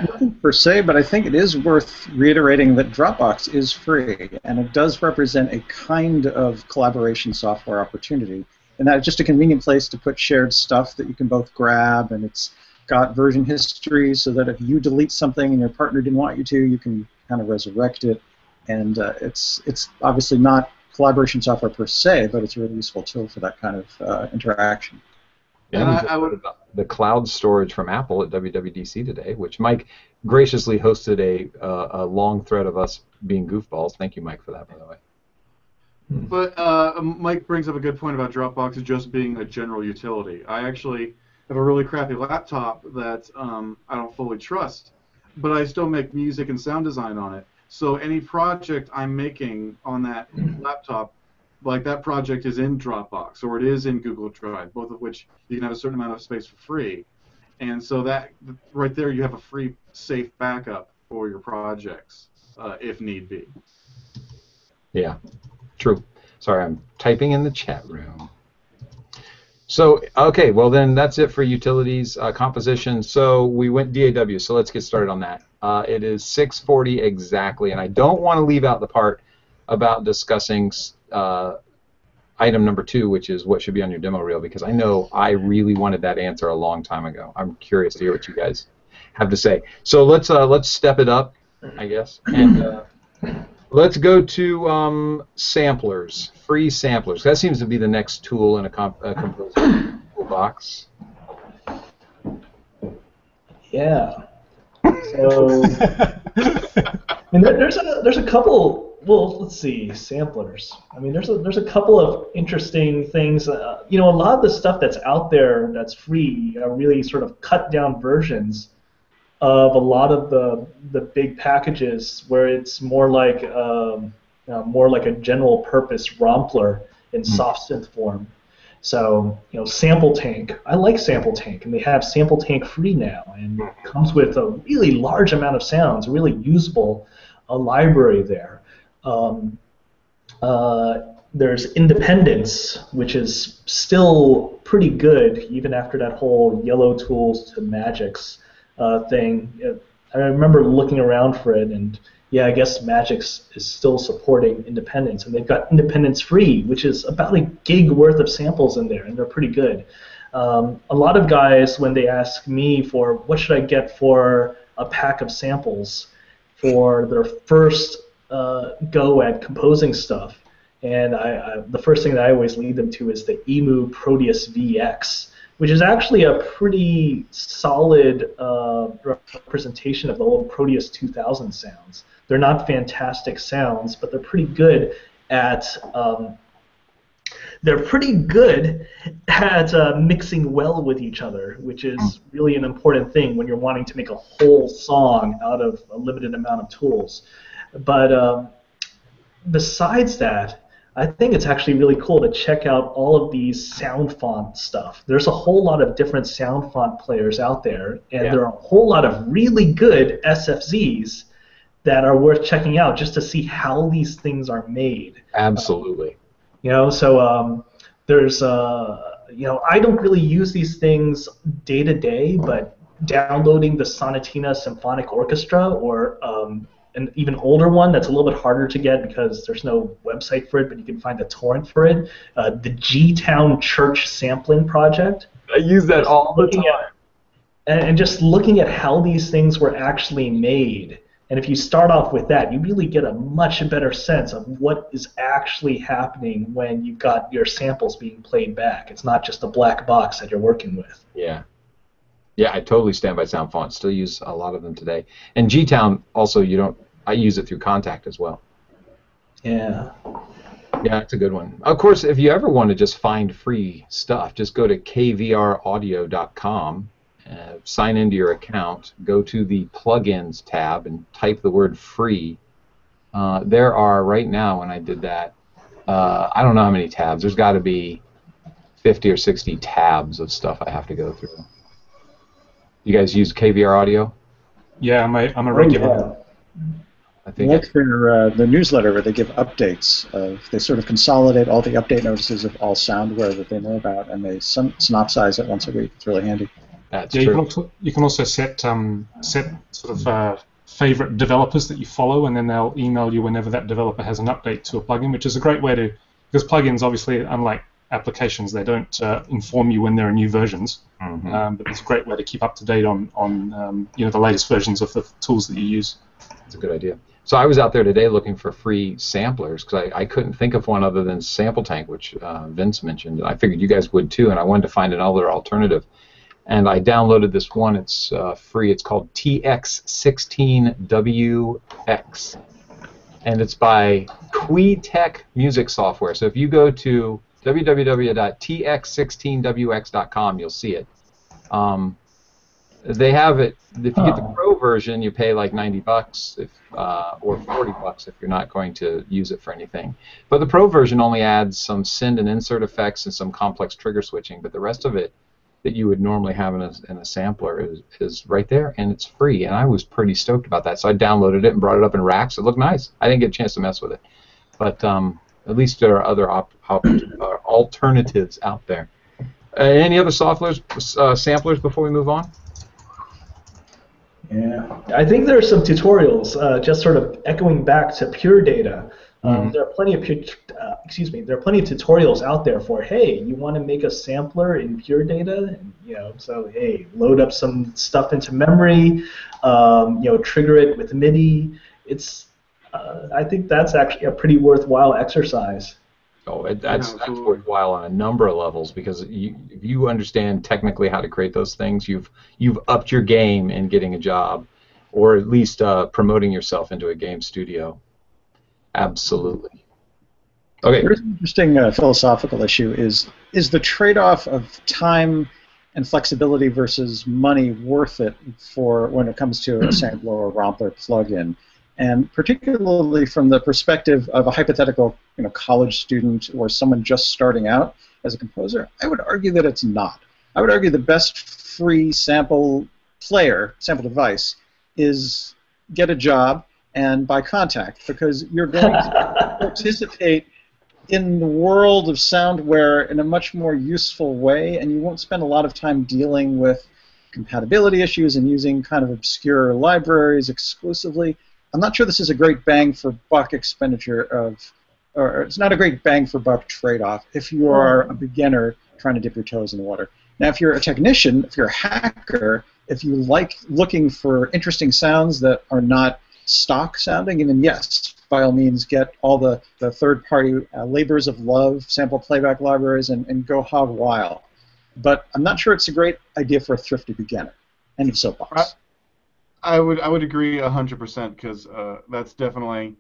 Nothing per se, but I think it is worth reiterating that Dropbox is free, and it does represent a kind of collaboration software opportunity. And that's just a convenient place to put shared stuff that you can both grab, and it's got version history so that if you delete something and your partner didn't want you to, you can kind of resurrect it. And it's obviously not collaboration software per se, but it's a really useful tool for that kind of interaction. Yeah, I would about the cloud storage from Apple at WWDC today, which Mike graciously hosted a long thread of us being goofballs. Thank you, Mike, for that, by the way. But Mike brings up a good point about Dropbox just being a general utility. I actually have a really crappy laptop that I don't fully trust, but I still make music and sound design on it. So any project I'm making on that laptop, like that project is in Dropbox or it is in Google Drive, both of which you can have a certain amount of space for free. And so that right there, you have a free, safe backup for your projects if need be. Yeah, true. Sorry, I'm typing in the chat room. So, okay, well then that's it for utilities, composition. So we went DAW, so let's get started on that. It is 6:40 exactly, and I don't want to leave out the part about discussing item number 2, which is what should be on your demo reel, because I know I really wanted that answer a long time ago. I'm curious to hear what you guys have to say. So let's step it up, I guess, and let's go to samplers, free samplers. That seems to be the next tool in a composer toolbox. Yeah. So, and there's a couple. Well, let's see, samplers. I mean, there's a couple of interesting things. A lot of the stuff that's out there that's free are really sort of cut down versions of a lot of the big packages where it's more like a general purpose rompler in soft synth form. So, SampleTank, I like SampleTank, and they have SampleTank free now, and it comes with a really large amount of sounds, a really usable library there. There's Independence, which is still pretty good, even after that whole Yellow Tools to Magix thing. I remember looking around for it, and yeah, I guess Magix is still supporting Independence, and they've got Independence free, which is about a gig worth of samples in there, and they're pretty good. A lot of guys, when they ask me for what should I get for a pack of samples for their first go at composing stuff, and the first thing that I always lead them to is the EMU Proteus VX, which is actually a pretty solid representation of the old Proteus 2000 sounds. They're not fantastic sounds, but they're pretty good at mixing well with each other, which is really an important thing when you're wanting to make a whole song out of a limited amount of tools. But besides that, I think it's actually really cool to check out all of these sound font stuff. There's a whole lot of different sound font players out there, and there are a whole lot of really good SFZs that are worth checking out just to see how these things are made. Absolutely. So there's, I don't really use these things day to day, but downloading the Sonatina Symphonic Orchestra or an even older one that's a little bit harder to get because there's no website for it, but you can find a torrent for it, the G-Town Church Sampling Project. I use that all the time. And just looking at how these things were actually made, and if you start off with that, you really get a much better sense of what is actually happening when you've got your samples being played back. It's not just a black box that you're working with. Yeah. Yeah, I totally stand by sound font. Still use a lot of them today. And G-Town also, I use it through Contact as well. Yeah. Yeah, it's a good one. Of course, if you ever want to just find free stuff, just go to kvraudio.com, sign into your account, go to the plugins tab, and type the word free. There are, right now, when I did that, I don't know how many tabs. There's got to be 50 or 60 tabs of stuff I have to go through. You guys use KVR Audio? Yeah, I'm a regular. I think like their newsletter where they give updates. They sort of consolidate all the update notices of all soundware that they know about, and they synopsize it once a week. It's really handy. That's true. true. You can also set sort of favorite developers that you follow, and then they'll email you whenever that developer has an update to a plugin, which is a great way to, because plugins obviously, unlike applications, they don't inform you when there are new versions. Mm-hmm. But it's a great way to keep up to date on the latest versions of the tools that you use. That's a good idea. So I was out there today looking for free samplers because I couldn't think of one other than SampleTank, which Vince mentioned. I figured you guys would too, and I wanted to find another alternative. And I downloaded this one. It's free. It's called TX16WX, and it's by Quitech Music Software. So if you go to www.tx16wx.com, you'll see it. They have it. If you get the Pro version, you pay like $90 or $40 if you're not going to use it for anything. But the Pro version only adds some send and insert effects and some complex trigger switching. But the rest of it that you would normally have in a sampler is right there, and it's free. And I was pretty stoked about that. So I downloaded it and brought it up in Racks. It looked nice. I didn't get a chance to mess with it, but at least there are other alternatives out there. Any other samplers before we move on? Yeah, I think there are some tutorials. Just sort of echoing back to Pure Data. There are plenty of tutorials out there for, hey, you want to make a sampler in Pure Data, and, so hey, load up some stuff into memory, trigger it with MIDI. I think that's actually a pretty worthwhile exercise. Oh, that's worthwhile on a number of levels because if you understand technically how to create those things, you've upped your game in getting a job, or at least promoting yourself into a game studio. Absolutely. Okay. Here's an interesting philosophical issue: is the trade-off of time and flexibility versus money worth it for when it comes to a sampler or rompler plugin. And particularly from the perspective of a hypothetical college student or someone just starting out as a composer, I would argue that it's not. I would argue the best free sample device, is get a job and buy Kontakt, because you're going to participate in the world of soundware in a much more useful way, and you won't spend a lot of time dealing with compatibility issues and using kind of obscure libraries exclusively. I'm not sure this is a great bang for buck or it's not a great bang for buck trade-off if you are a beginner trying to dip your toes in the water. Now, if you're a technician, if you're a hacker, if you like looking for interesting sounds that are not stock sounding, and then yes, by all means, get all the third-party labors of love sample playback libraries and go hog wild. But I'm not sure it's a great idea for a thrifty beginner. End of soapbox. I would agree 100%, because that's definitely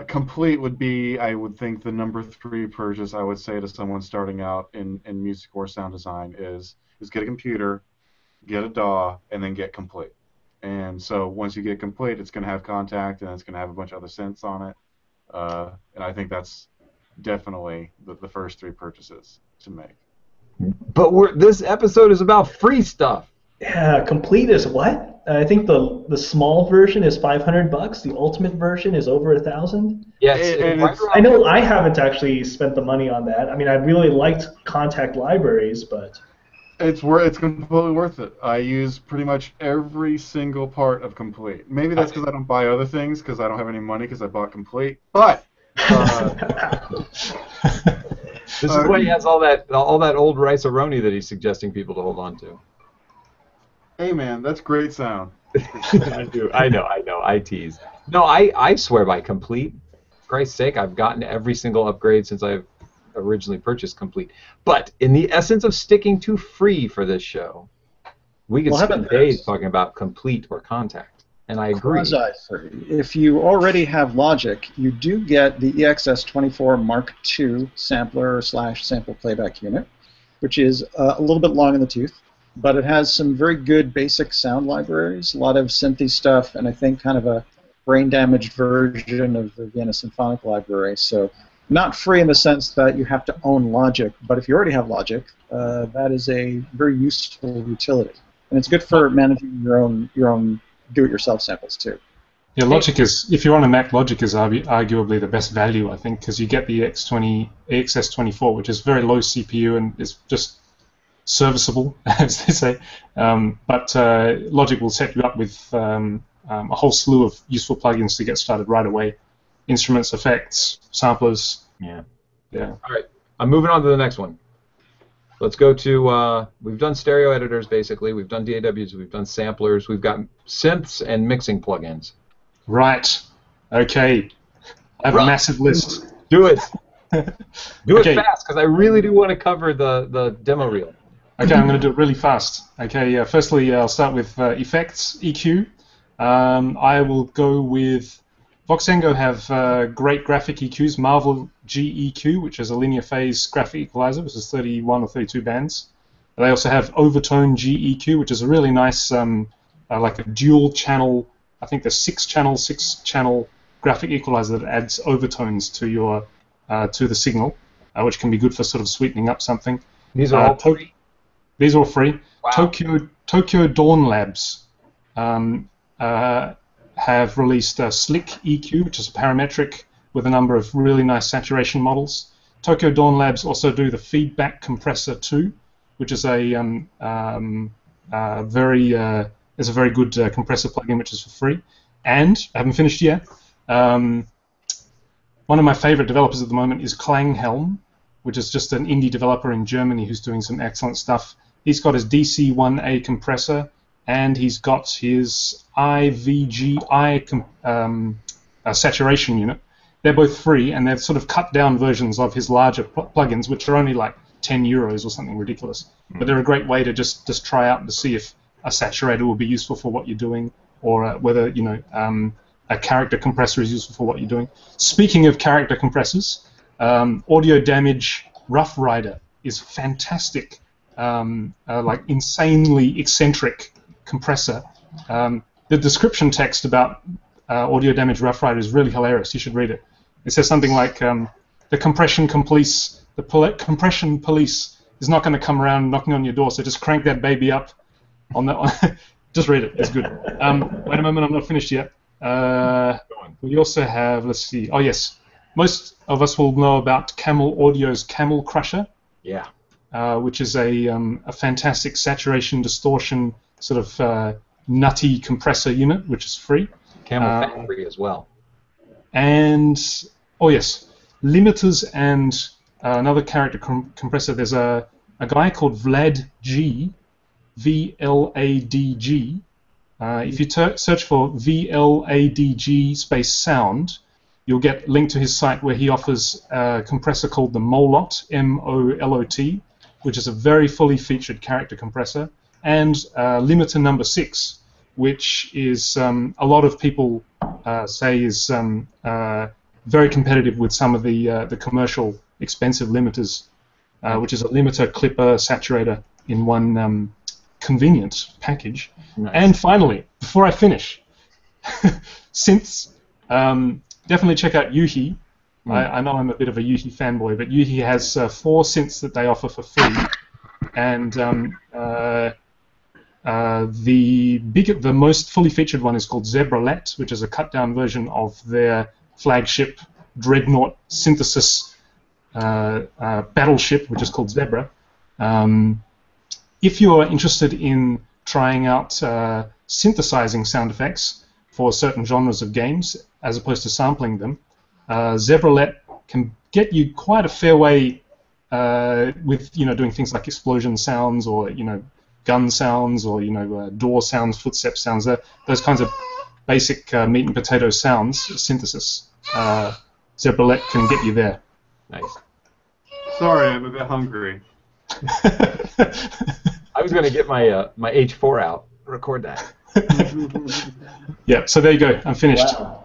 complete would be, I would think, the number 3 purchase I would say to someone starting out in music or sound design is get a computer, get a DAW, and then get complete. And so once you get complete, it's going to have Kontakt, and it's going to have a bunch of other synths on it. And I think that's definitely the first 3 purchases to make. But this episode is about free stuff. Yeah, complete is what? I think the small version is $500. The ultimate version is over $1,000. Yeah, I know I haven't actually spent the money on that. I mean, I really liked Kontakt libraries, but it's completely worth it. I use pretty much every single part of complete. Maybe that's because I don't buy other things because I don't have any money because I bought complete. But this is why he has all that old rice-a-roni that he's suggesting people to hold on to. Hey man, that's great sound. I know, I tease. No, I swear by complete. For Christ's sake, I've gotten every single upgrade since I've originally purchased complete. But in the essence of sticking to free for this show, we could spend days talking about complete or Kontakt. And I agree. If you already have Logic, you do get the EXS24 Mark II sampler / sample playback unit, which is a little bit long in the tooth. But it has some very good basic sound libraries, a lot of synthy stuff, and I think kind of a brain-damaged version of the Vienna Symphonic library. So not free in the sense that you have to own Logic, but if you already have Logic, that is a very useful utility. And it's good for managing your own do-it-yourself samples, too. Yeah, Logic is, if you're on a Mac, Logic is arguably the best value, I think, because you get the EXS24, which is very low CPU and is just serviceable, as they say, but Logic will set you up with a whole slew of useful plugins to get started right away. Instruments, effects, samplers. Yeah. All right, I'm moving on to the next one. Let's go to, we've done stereo editors, basically. We've done DAWs, we've done samplers, we've got synths and mixing plugins. Right. Okay. I have a massive list. Do it. Do it fast, because I really do want to cover the demo reel. Okay, I'm going to do it really fast. Okay, firstly, I'll start with effects, EQ. I will go with Voxengo have great graphic EQs, Marvel GEQ, which is a linear phase graphic equalizer, which is 31 or 32 bands. They also have Overtone GEQ, which is a really nice, like a dual channel, I think the 6-channel graphic equalizer that adds overtones to your to the signal, which can be good for sort of sweetening up something. These are all free? These are all free. Wow. Tokyo Dawn Labs have released SlickEQ, which is a parametric with a number of really nice saturation models. Tokyo Dawn Labs also do the Feedback Compressor 2, which is a very good compressor plugin, which is for free. And I haven't finished yet. One of my favorite developers at the moment is Klanghelm, which is just an indie developer in Germany who's doing some excellent stuff. He's got his DC-1A compressor, and he's got his IVGI saturation unit. They're both free, and they're sort of cut-down versions of his larger plugins, which are only like 10 euros or something ridiculous. But they're a great way to just try out to see if a saturator will be useful for what you're doing, or whether a character compressor is useful for what you're doing. Speaking of character compressors, Audio Damage Rough Rider is fantastic like insanely eccentric compressor. The description text about Audio Damage Rough Rider is really hilarious. You should read it. It says something like, the compression police is not going to come around knocking on your door, so just crank that baby up. Just read it. It's good. Wait a moment, I'm not finished yet. We also have, let's see. Oh yes, most of us will know about Camel Audio's Camel Crusher. Yeah. Which is a fantastic saturation distortion sort of nutty compressor unit, which is free. Camel Factory as well. And oh yes, limiters and another character compressor. There's a guy called Vladg, VLADG. If you search for VLADG space sound, you'll get linked to his site where he offers a compressor called the Molot, MOLOT, which is a very fully featured character compressor, and Limiter No.6, which is a lot of people say is very competitive with some of the commercial expensive limiters, which is a limiter, clipper, saturator in one convenient package. Nice. And finally, before I finish, synths, definitely check out YMCK. I know I'm a bit of a YMCK fanboy, but YMCK has 4 synths that they offer for free, and the most fully featured one is called Zebralet, which is a cut-down version of their flagship Dreadnought synthesis battleship, which is called Zebra. If you are interested in trying out synthesizing sound effects for certain genres of games, as opposed to sampling them, Zebralet can get you quite a fair way with doing things like explosion sounds or gun sounds or door sounds, footstep sounds, those kinds of basic meat and potato sounds synthesis. Zebralet can get you there. Nice. Sorry, I'm a bit hungry. I was going to get my my H4 out, record that. Yeah, so there you go. I'm finished. Wow.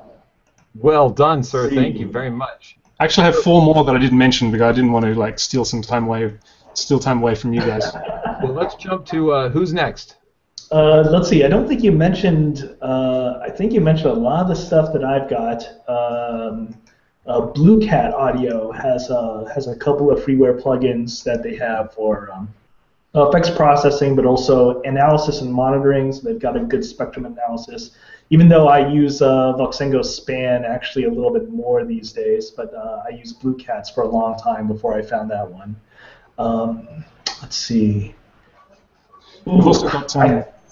Well done, sir. Thank you very much. I actually have 4 more that I didn't mention because I didn't want to steal time away from you guys. Well, let's jump to who's next. Let's see. I don't think you mentioned. I think you mentioned a lot of the stuff that I've got. Blue Cat Audio has a couple of freeware plugins that they have for effects processing, but also analysis and monitoring. So they've got a good spectrum analysis. Even though I use Voxengo Span actually a little bit more these days, but I used Blue Cats for a long time before I found that one. Let's see. We've also got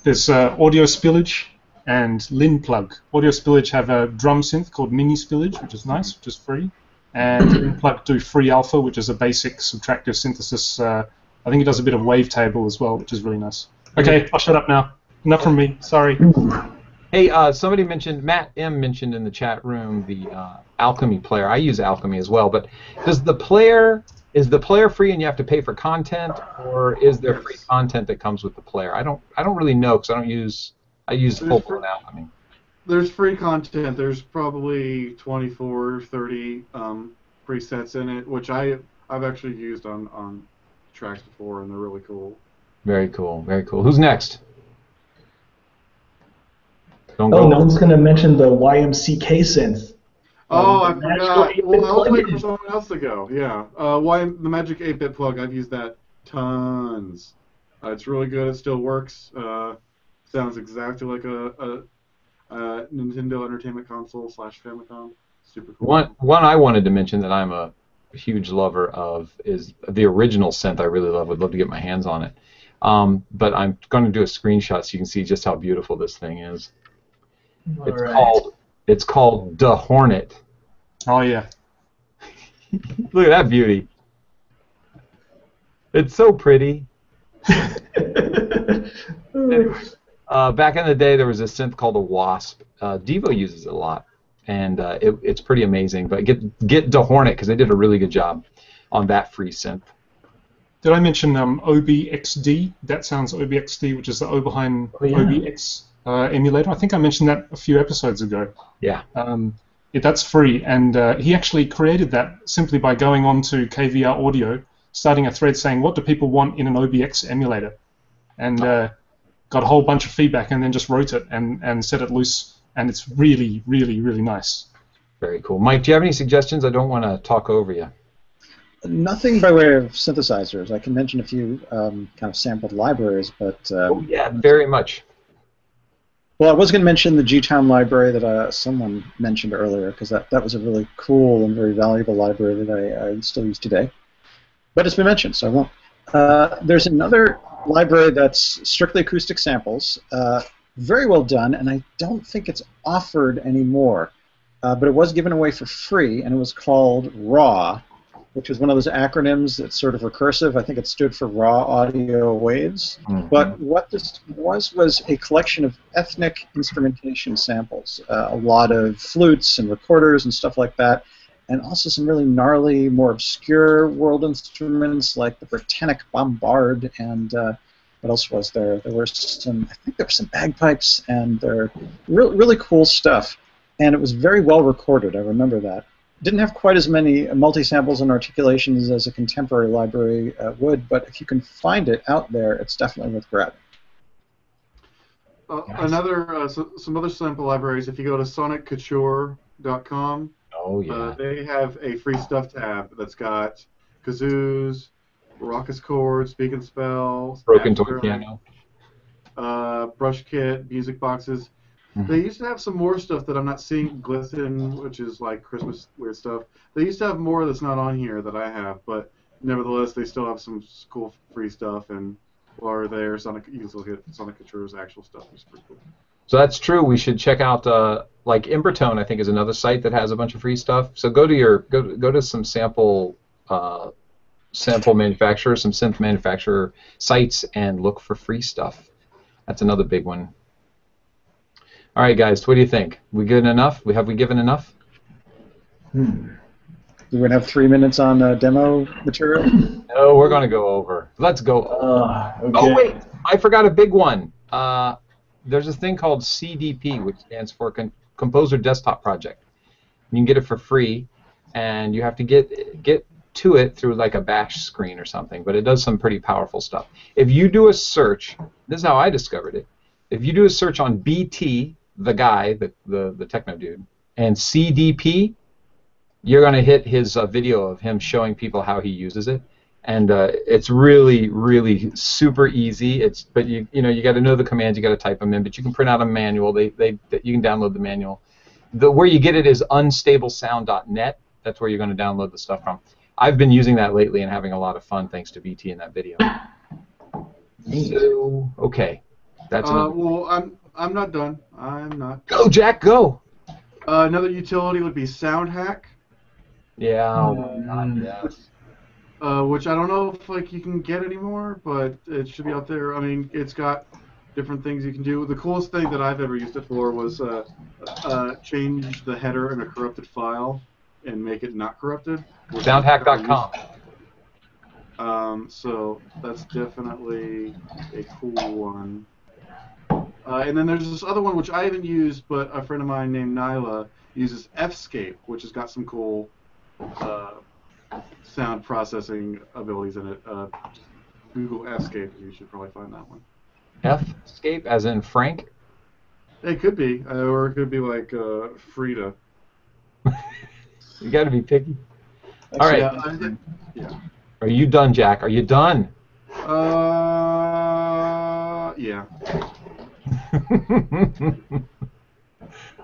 there's Audio Spillage and Linplug. Audio Spillage have a drum synth called Mini Spillage, which is nice, which is free. And Linplug do Free Alpha, which is a basic subtractive synthesis. I think it does a bit of wavetable as well, which is really nice. Okay, I'll shut up now. Enough from me. Sorry. Hey, somebody mentioned, Matt M mentioned in the chat room the Alchemy player. I use Alchemy as well, but is the player free and you have to pay for content, or is there free content that comes with the player? I don't really know because I use full-blown Alchemy. There's free content. There's probably 24, 30 presets in it, which I've actually used on tracks before, and they're really cool. Very cool, very cool. Who's next? No one's going to mention the YMCK synth. Oh, I forgot. Well, I'll wait for someone else to go. Yeah. The Magic 8-bit plug, I've used that tons. It's really good. It still works. Sounds exactly like a Nintendo Entertainment Console / Famicom. Super cool. One I wanted to mention that I'm a huge lover of is the original synth. I really love. Would love to get my hands on it. But I'm going to do a screenshot so you can see just how beautiful this thing is. It's called The Hornet. Oh yeah. Look at that beauty. It's so pretty. Anyways, back in the day, there was a synth called a Wasp. Devo uses it a lot, and it's pretty amazing. But get The Hornet because they did a really good job on that free synth. Did I mention OBXD? That sounds OBXD, which is the Oberheim OBX emulator. I think I mentioned that a few episodes ago. Yeah. That's free, and he actually created that simply by going on to KVR Audio, starting a thread saying, what do people want in an OBX emulator? And got a whole bunch of feedback, and then just wrote it and set it loose, and it's really, really, really nice. Very cool. Mike, do you have any suggestions? I don't want to talk over you. Nothing by way of synthesizers. I can mention a few kind of sampled libraries, but... oh, yeah, very much. Well, I was going to mention the G-Town library that someone mentioned earlier, because that was a really cool and very valuable library that I still use today. But it's been mentioned, so I won't. There's another library that's strictly acoustic samples, very well done, and I don't think it's offered anymore. But it was given away for free, and it was called RAW, which was one of those acronyms that's sort of recursive. I think it stood for Raw Audio Waves. Mm-hmm. But what this was a collection of ethnic instrumentation samples, a lot of flutes and recorders and stuff like that, and also some really gnarly, more obscure world instruments like the Britannic bombard and what else was there? There were some, I think there were some bagpipes, and they're really cool stuff. And it was very well recorded, I remember that. Didn't have quite as many multi-samples and articulations as a contemporary library would, but if you can find it out there, it's definitely worth grabbing. Some other sample libraries, if you go to sonicouture.com, oh, yeah. They have a free stuff tab that's got kazoos, raucous chords, speak and spell, broken toy piano, brush kit, music boxes. Mm-hmm. They used to have some more stuff that I'm not seeing. Glisten, which is like Christmas weird stuff. They used to have more that's not on here that I have, but nevertheless, they still have some cool free stuff. And while they're there, you can still get Sonic Couture's actual stuff, which is pretty cool. So that's true. We should check out like Imbertone, I think, is another site that has a bunch of free stuff. So go to some sample manufacturers, some synth manufacturer sites, and look for free stuff. That's another big one. All right, guys, what do you think? We good enough? Have we given enough? We're going to have 3 minutes on demo material? No, we're going to go over. Let's go. Okay. Oh, wait. I forgot a big one. There's a thing called CDP, which stands for Composer Desktop Project. You can get it for free, and you have to get to it through like a bash screen or something, but it does some pretty powerful stuff. If you do a search, this is how I discovered it. If you do a search on BT, the guy, the techno dude, and CDP, you're going to hit his video of him showing people how he uses it, and it's really, really super easy. But you got to know the commands, you got to type them in, but you can print out a manual. You can download the manual. Where you get it is unstablesound.net. That's where you're going to download the stuff from. I've been using that lately and having a lot of fun thanks to BT in that video. So, okay. That's well, I'm not done. I'm not. Go, Jack, go. Another utility would be SoundHack. Yeah. Yes. Which I don't know if you can get anymore, but it should be out there. I mean, it's got different things you can do. The coolest thing that I've ever used it for was change the header in a corrupted file and make it not corrupted. Soundhack.com. So that's definitely a cool one. And then there's this other one which I haven't used, but a friend of mine named Nyla uses Fscape, which has got some cool sound processing abilities in it. Google Fscape, you should probably find that one. Fscape, as in Frank? It could be, or it could be like Frida. You got to be picky. All right. Yeah. Are you done, Jack? Are you done? Yeah.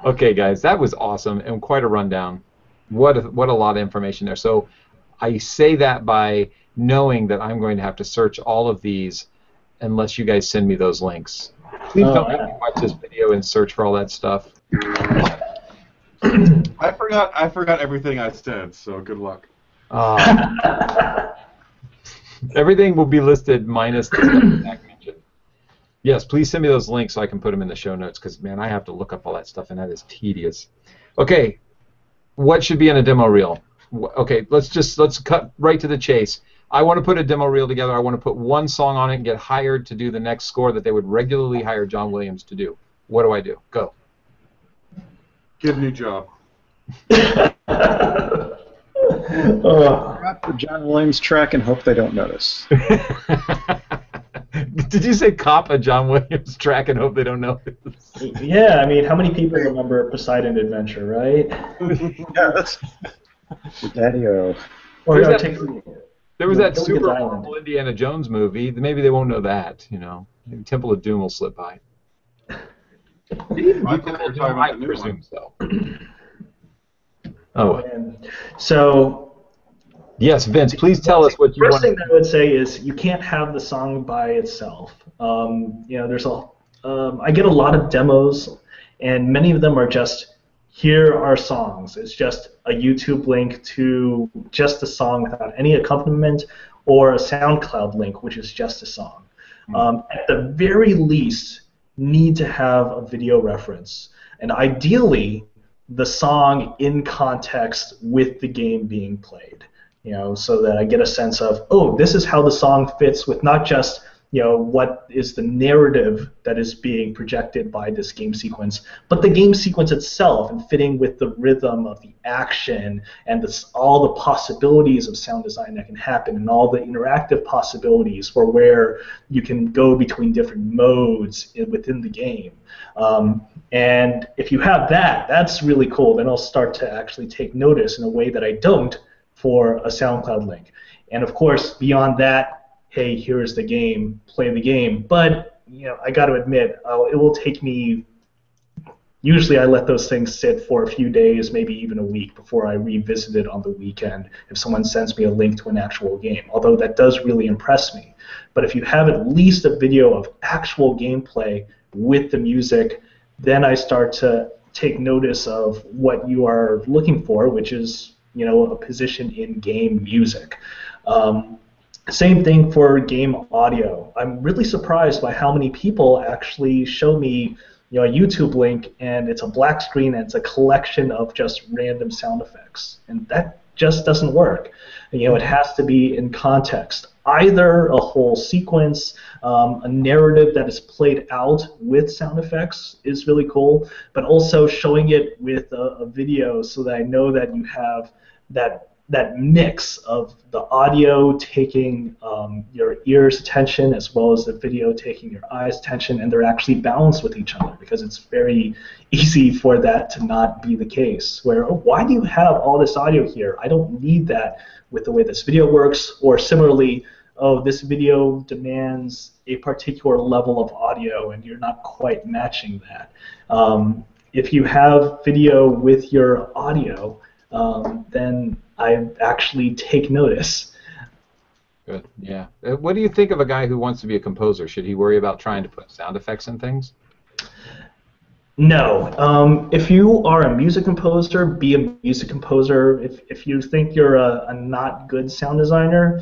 Okay, guys, that was awesome and quite a rundown. What a lot of information there. So I say that by knowing that I'm going to have to search all of these unless you guys send me those links. Please don't make me watch this video and search for all that stuff. I forgot everything I said, so good luck. Everything will be listed minus the stuff Zach mentioned. Yes, please send me those links so I can put them in the show notes because, man, I have to look up all that stuff, and that is tedious. Okay, what should be in a demo reel? Okay, let's cut right to the chase. I want to put a demo reel together. I want to put one song on it and get hired to do the next score that they would regularly hire John Williams to do. What do I do? Go. Get a new job. Got the John Williams track and hope they don't notice. Did you say cop a John Williams track and hope they don't notice? Yeah, I mean, how many people remember Poseidon Adventure, right? Yeah, that's Daddy-O. Or There's take There was that Gilligan's super Island. horrible Indiana Jones movie. Maybe they won't know that, you know. Maybe Temple of Doom will slip by. I thought you were talking about I the new presume one. so. Oh, And so yes, Vince, please tell us what you first want. thing I would say is you can't have the song by itself. There's I get a lot of demos, and many of them are just, here are songs. It's just a YouTube link to just a song without any accompaniment, or a SoundCloud link, which is just a song. At the very least, need to have a video reference, and ideally, the song in context with the game being played. So that I get a sense of, oh, this is how the song fits with not just, what is the narrative that is being projected by this game sequence, but the game sequence itself, and fitting with the rhythm of the action and all the possibilities of sound design that can happen, and all the interactive possibilities for where you can go between different modes within the game. And if you have that, that's really cool. Then I'll start to actually take notice in a way that I don't for a SoundCloud link. And of course, beyond that, hey, here's the game, play the game. But I got to admit, it will take me. Usually, I let those things sit for a few days, maybe even a week, before I revisit it on the weekend if someone sends me a link to an actual game. Although that does really impress me. But if you have at least a video of actual gameplay with the music, then I start to take notice of what you are looking for, which is a position in game music. Same thing for game audio. I'm really surprised by how many people actually show me a YouTube link, and it's a black screen and it's a collection of just random sound effects, and that just doesn't work. It has to be in context. Either a whole sequence, a narrative that is played out with sound effects is really cool, but also showing it with a video so that I know that you have that mix of the audio taking your ear's attention, as well as the video taking your eye's attention, and they're actually balanced with each other, because it's very easy for that to not be the case, where, oh, why do you have all this audio here? I don't need that with the way this video works. Or similarly, oh, this video demands a particular level of audio, and you're not quite matching that. If you have video with your audio, then I actually take notice. Good, yeah. What do you think of a guy who wants to be a composer? Should he worry about trying to put sound effects in things? No. If you are a music composer, be a music composer. If you think you're a not good sound designer,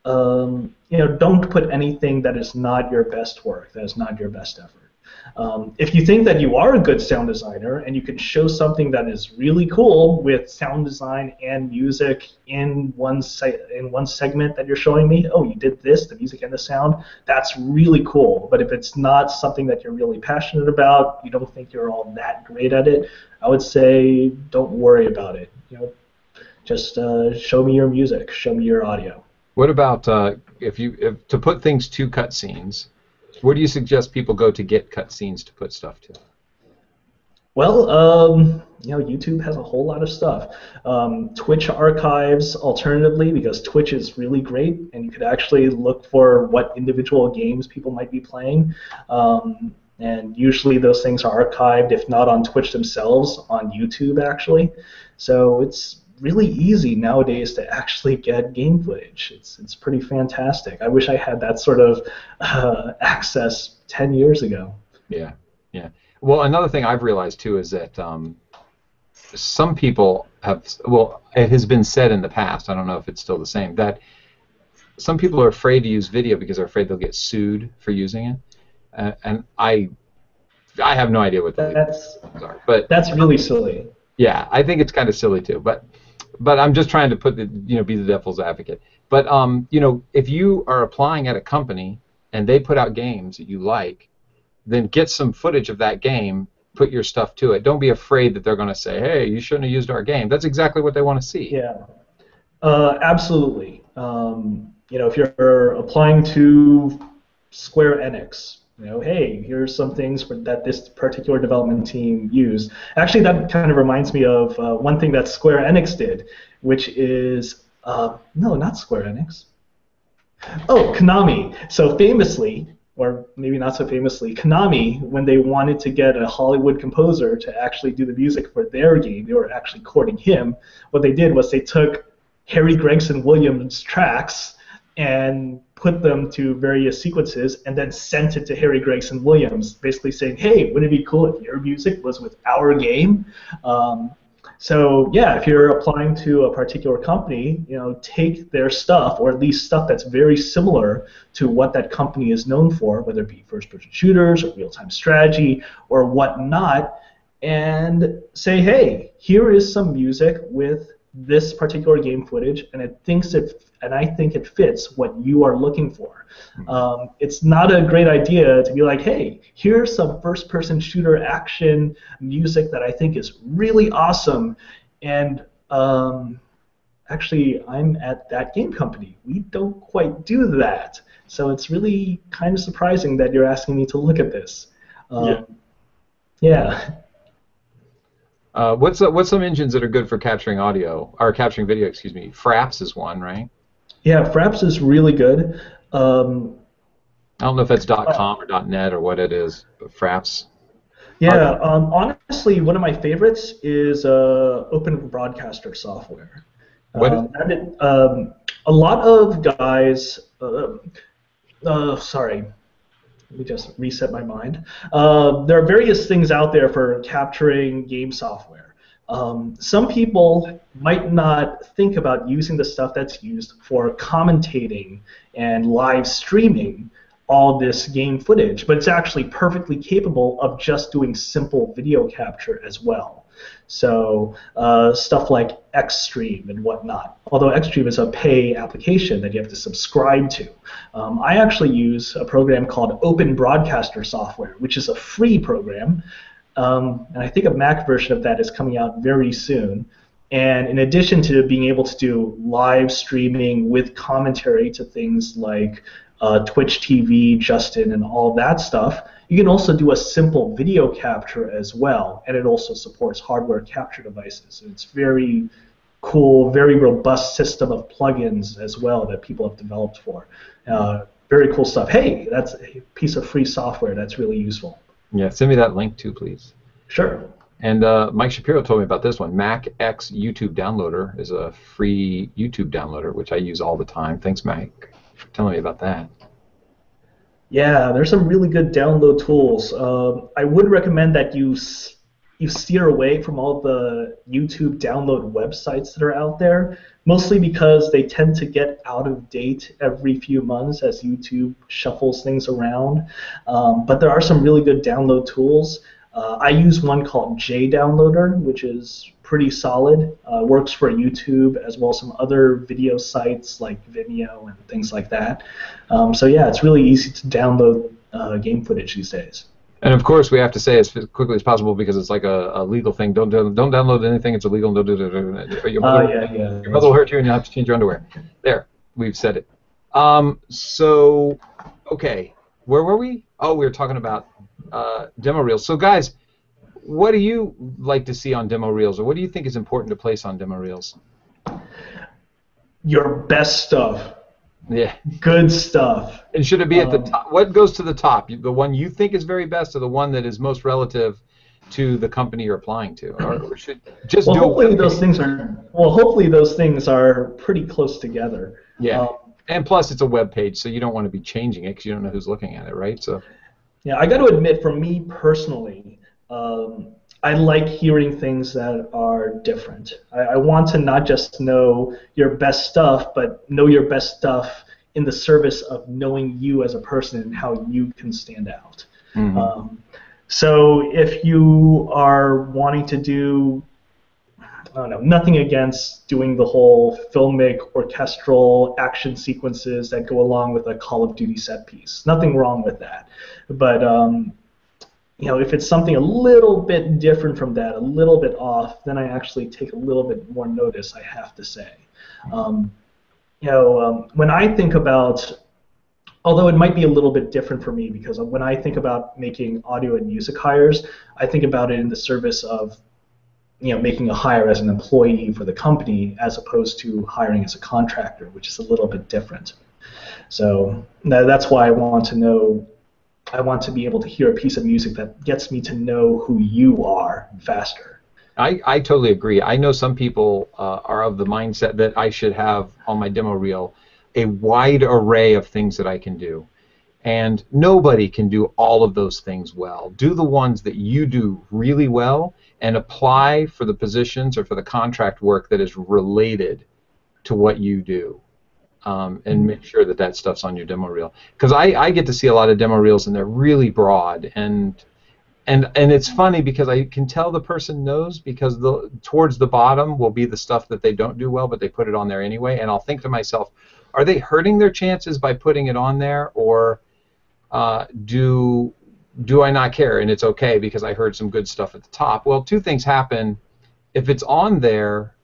don't put anything that is not your best work, that is not your best effort. If you think that you are a good sound designer and you can show something that is really cool with sound design and music in one segment that you're showing me, oh, you did this, the music and the sound, that's really cool. But if it's not something that you're really passionate about, you don't think you're all that great at it, I would say don't worry about it. Just show me your music, show me your audio. What about if to put things to cutscenes? Where do you suggest people go to get cutscenes to put stuff to? Well, YouTube has a whole lot of stuff. Twitch archives, alternatively, because Twitch is really great, and you could actually look for what individual games people might be playing. And usually those things are archived, if not on Twitch themselves, on YouTube, actually. So it's really easy nowadays to actually get game footage. It's pretty fantastic. I wish I had that sort of access 10 years ago. Yeah, yeah. Well, another thing I've realized too is that some people have, well, it has been said in the past, I don't know if it's still the same, that some people are afraid to use video because they're afraid they'll get sued for using it. And I have no idea what the things are. But that's really silly. Yeah, I think it's kind of silly too. But I'm just trying to put be the devil's advocate. But if you are applying at a company and they put out games that you like, then get some footage of that game, put your stuff to it. Don't be afraid that they're going to say, hey, you shouldn't have used our game. That's exactly what they want to see. Yeah. Absolutely. If you're applying to Square Enix, hey, here's some things that this particular development team used. Actually, that kind of reminds me of one thing that Square Enix did, which is, no, not Square Enix. Oh, Konami. So famously, or maybe not so famously, Konami, when they wanted to get a Hollywood composer to actually do the music for their game, they were actually courting him. What they did was they took Harry Gregson Williams' tracks and put them to various sequences and then sent it to Harry Gregson Williams, basically saying, hey, wouldn't it be cool if your music was with our game? So yeah, if you're applying to a particular company, take their stuff, or at least stuff that's very similar to what that company is known for, whether it be first-person shooters or real-time strategy or whatnot, and say, hey, here is some music with this particular game footage, and I think it fits what you are looking for. It's not a great idea to be like, hey, here's some first-person shooter action music that I think is really awesome, and actually, I'm at that game company. We don't quite do that. So it's really kind of surprising that you're asking me to look at this. Yeah. What's some engines that are good for capturing audio, or capturing video, excuse me? Fraps is one, right? Yeah, Fraps is really good. I don't know if that's .com or .net or what it is, but Fraps. Yeah, honestly, one of my favorites is Open Broadcaster software. A lot of guys, sorry, let me just reset my mind. There are various things out there for capturing game software. Some people might not think about using the stuff that's used for commentating and live streaming all this game footage, but it's actually perfectly capable of just doing simple video capture as well. So stuff like Xstream and whatnot, although Xstream is a pay application that you have to subscribe to. I actually use a program called Open Broadcaster Software, which is a free program, and I think a Mac version of that is coming out very soon. And in addition to being able to do live streaming with commentary to things like Twitch TV, Justin, and all that stuff, you can also do a simple video capture as well, and it also supports hardware capture devices. And it's very cool, very robust system of plugins as well that people have developed for. Very cool stuff. Hey, that's a piece of free software that's really useful. Yeah, send me that link too, please. Sure. And Mike Shapiro told me about this one. Mac X YouTube Downloader is a free YouTube downloader, which I use all the time. Thanks, Mike, for telling me about that. Yeah, there's some really good download tools. I would recommend that you steer away from all the YouTube download websites that are out there, mostly because they tend to get out of date every few months as YouTube shuffles things around. But there are some really good download tools. I use one called JDownloader, which is pretty solid. Works for YouTube as well as some other video sites like Vimeo and things like that. So yeah, it's really easy to download game footage these days. And of course, we have to say as quickly as possible because it's like a legal thing. Don't download anything. It's illegal. Your mother will hurt you, and you'll have to change your underwear. There, we've said it. So, okay, where were we? Oh, we were talking about demo reels. So, guys, what do you like to see on demo reels, or what do you think is important to place on demo reels? Your best stuff. Yeah. Good stuff. And should it be at the top? What goes to the top? The one you think is very best, or the one that is most relative to the company you're applying to, or should just well, do hopefully those things are hopefully those things are pretty close together. Yeah. And plus, it's a web page, so you don't want to be changing it because you don't know who's looking at it, right? So. Yeah, I got to admit, for me personally, I like hearing things that are different. I want to not just know your best stuff, but know your best stuff in the service of knowing you as a person and how you can stand out. Mm-hmm. So if you are wanting to do, I don't know, nothing against doing the whole filmic orchestral action sequences that go along with a Call of Duty set piece. Nothing wrong with that. But if it's something a little bit different from that, a little bit off, then I actually take a little bit more notice, I have to say. When I think about, although it might be a little bit different for me, because when I think about making audio and music hires, I think about it in the service of making a hire as an employee for the company as opposed to hiring as a contractor, which is a little bit different. So that's why I want to be able to hear a piece of music that gets me to know who you are faster. I totally agree. I know some people are of the mindset that I should have on my demo reel a wide array of things that I can do. And nobody can do all of those things well. Do the ones that you do really well and apply for the positions or for the contract work that is related to what you do. And make sure that that stuff's on your demo reel. Because I get to see a lot of demo reels and they're really broad. And it's funny because I can tell the person knows because towards the bottom will be the stuff that they don't do well, but they put it on there anyway. And I'll think to myself, are they hurting their chances by putting it on there, or do I not care and it's okay because I heard some good stuff at the top? Well, two things happen. If it's on there,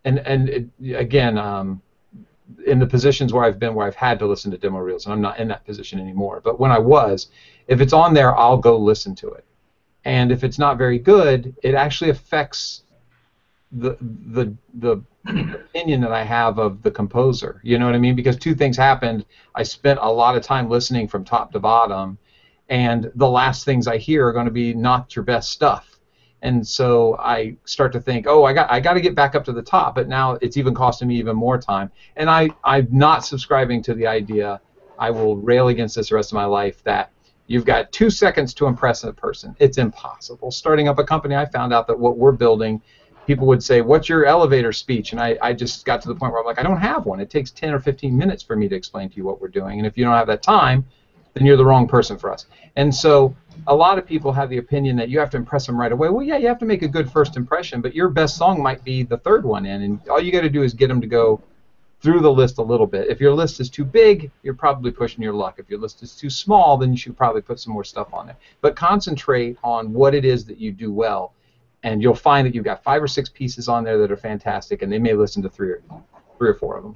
again, in the positions where I've been where I've had to listen to demo reels, and I'm not in that position anymore, but when I was, if it's on there, I'll go listen to it. And if it's not very good, it actually affects the opinion that I have of the composer. You know what I mean? Because two things happened. I spent a lot of time listening from top to bottom, and the last things I hear are going to be not your best stuff. And so I start to think, oh, I got to get back up to the top, but now it's even costing me even more time. And I'm not subscribing to the idea, I will rail against this the rest of my life, that you've got 2 seconds to impress a person. It's impossible. Starting up a company, I found out that what we're building, people would say, what's your elevator speech? And I just got to the point where I'm like, I don't have one. It takes 10 or 15 minutes for me to explain to you what we're doing. And if you don't have that time, then you're the wrong person for us. And so a lot of people have the opinion that you have to impress them right away. Well, yeah, you have to make a good first impression, but your best song might be the third one in, and all you got to do is get them to go through the list a little bit. If your list is too big, you're probably pushing your luck. If your list is too small, then you should probably put some more stuff on there. But concentrate on what it is that you do well, and you'll find that you've got 5 or 6 pieces on there that are fantastic, and they may listen to 3 or 4 of them.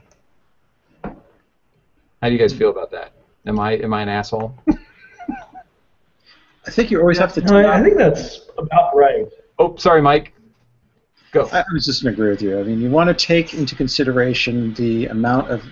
How do you guys feel about that? Am I an asshole? I think you always have to. I think that's about right. Oh, sorry, Mike. Go. I was just going to agree with you. I mean, you want to take into consideration the amount of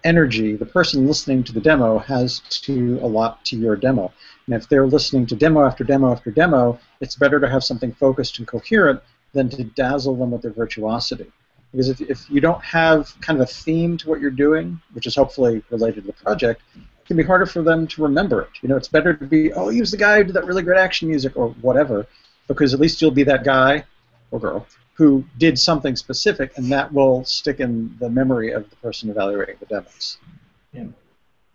energy the person listening to the demo has to allot to your demo. And if they're listening to demo after demo after demo, it's better to have something focused and coherent than to dazzle them with their virtuosity. Because if you don't have kind of a theme to what you're doing, which is hopefully related to the project, it can be harder for them to remember it. You know, it's better to be, oh, he was the guy who did that really great action music or whatever, because at least you'll be that guy or girl who did something specific, and that will stick in the memory of the person evaluating the demos. Yeah.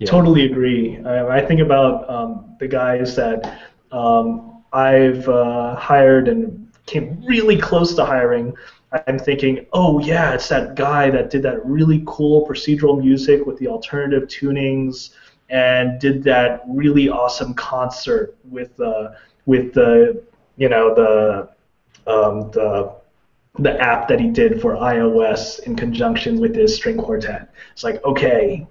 Totally agree. I think about the guys that I've hired and came really close to hiring. I'm thinking, oh yeah, it's that guy that did that really cool procedural music with the alternative tunings and did that really awesome concert with the app that he did for iOS in conjunction with his string quartet. It's like, okay,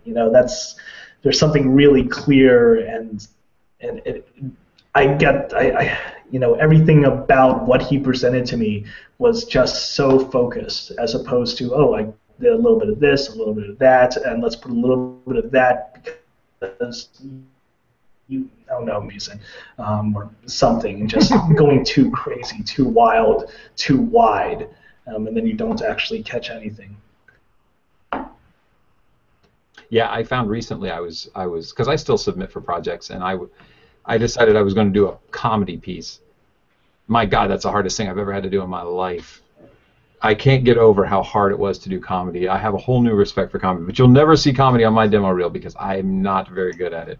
there's something really clear, and everything about what he presented to me was just so focused, as opposed to, oh, I did a little bit of this, a little bit of that, and let's put a little bit of that because you don't know music, or something, just going too crazy, too wild, too wide, and then you don't actually catch anything. Yeah, I found recently I was because I still submit for projects, and I decided I was going to do a comedy piece. My God, that's the hardest thing I've ever had to do in my life. I can't get over how hard it was to do comedy. I have a whole new respect for comedy, but you'll never see comedy on my demo reel because I'm not very good at it.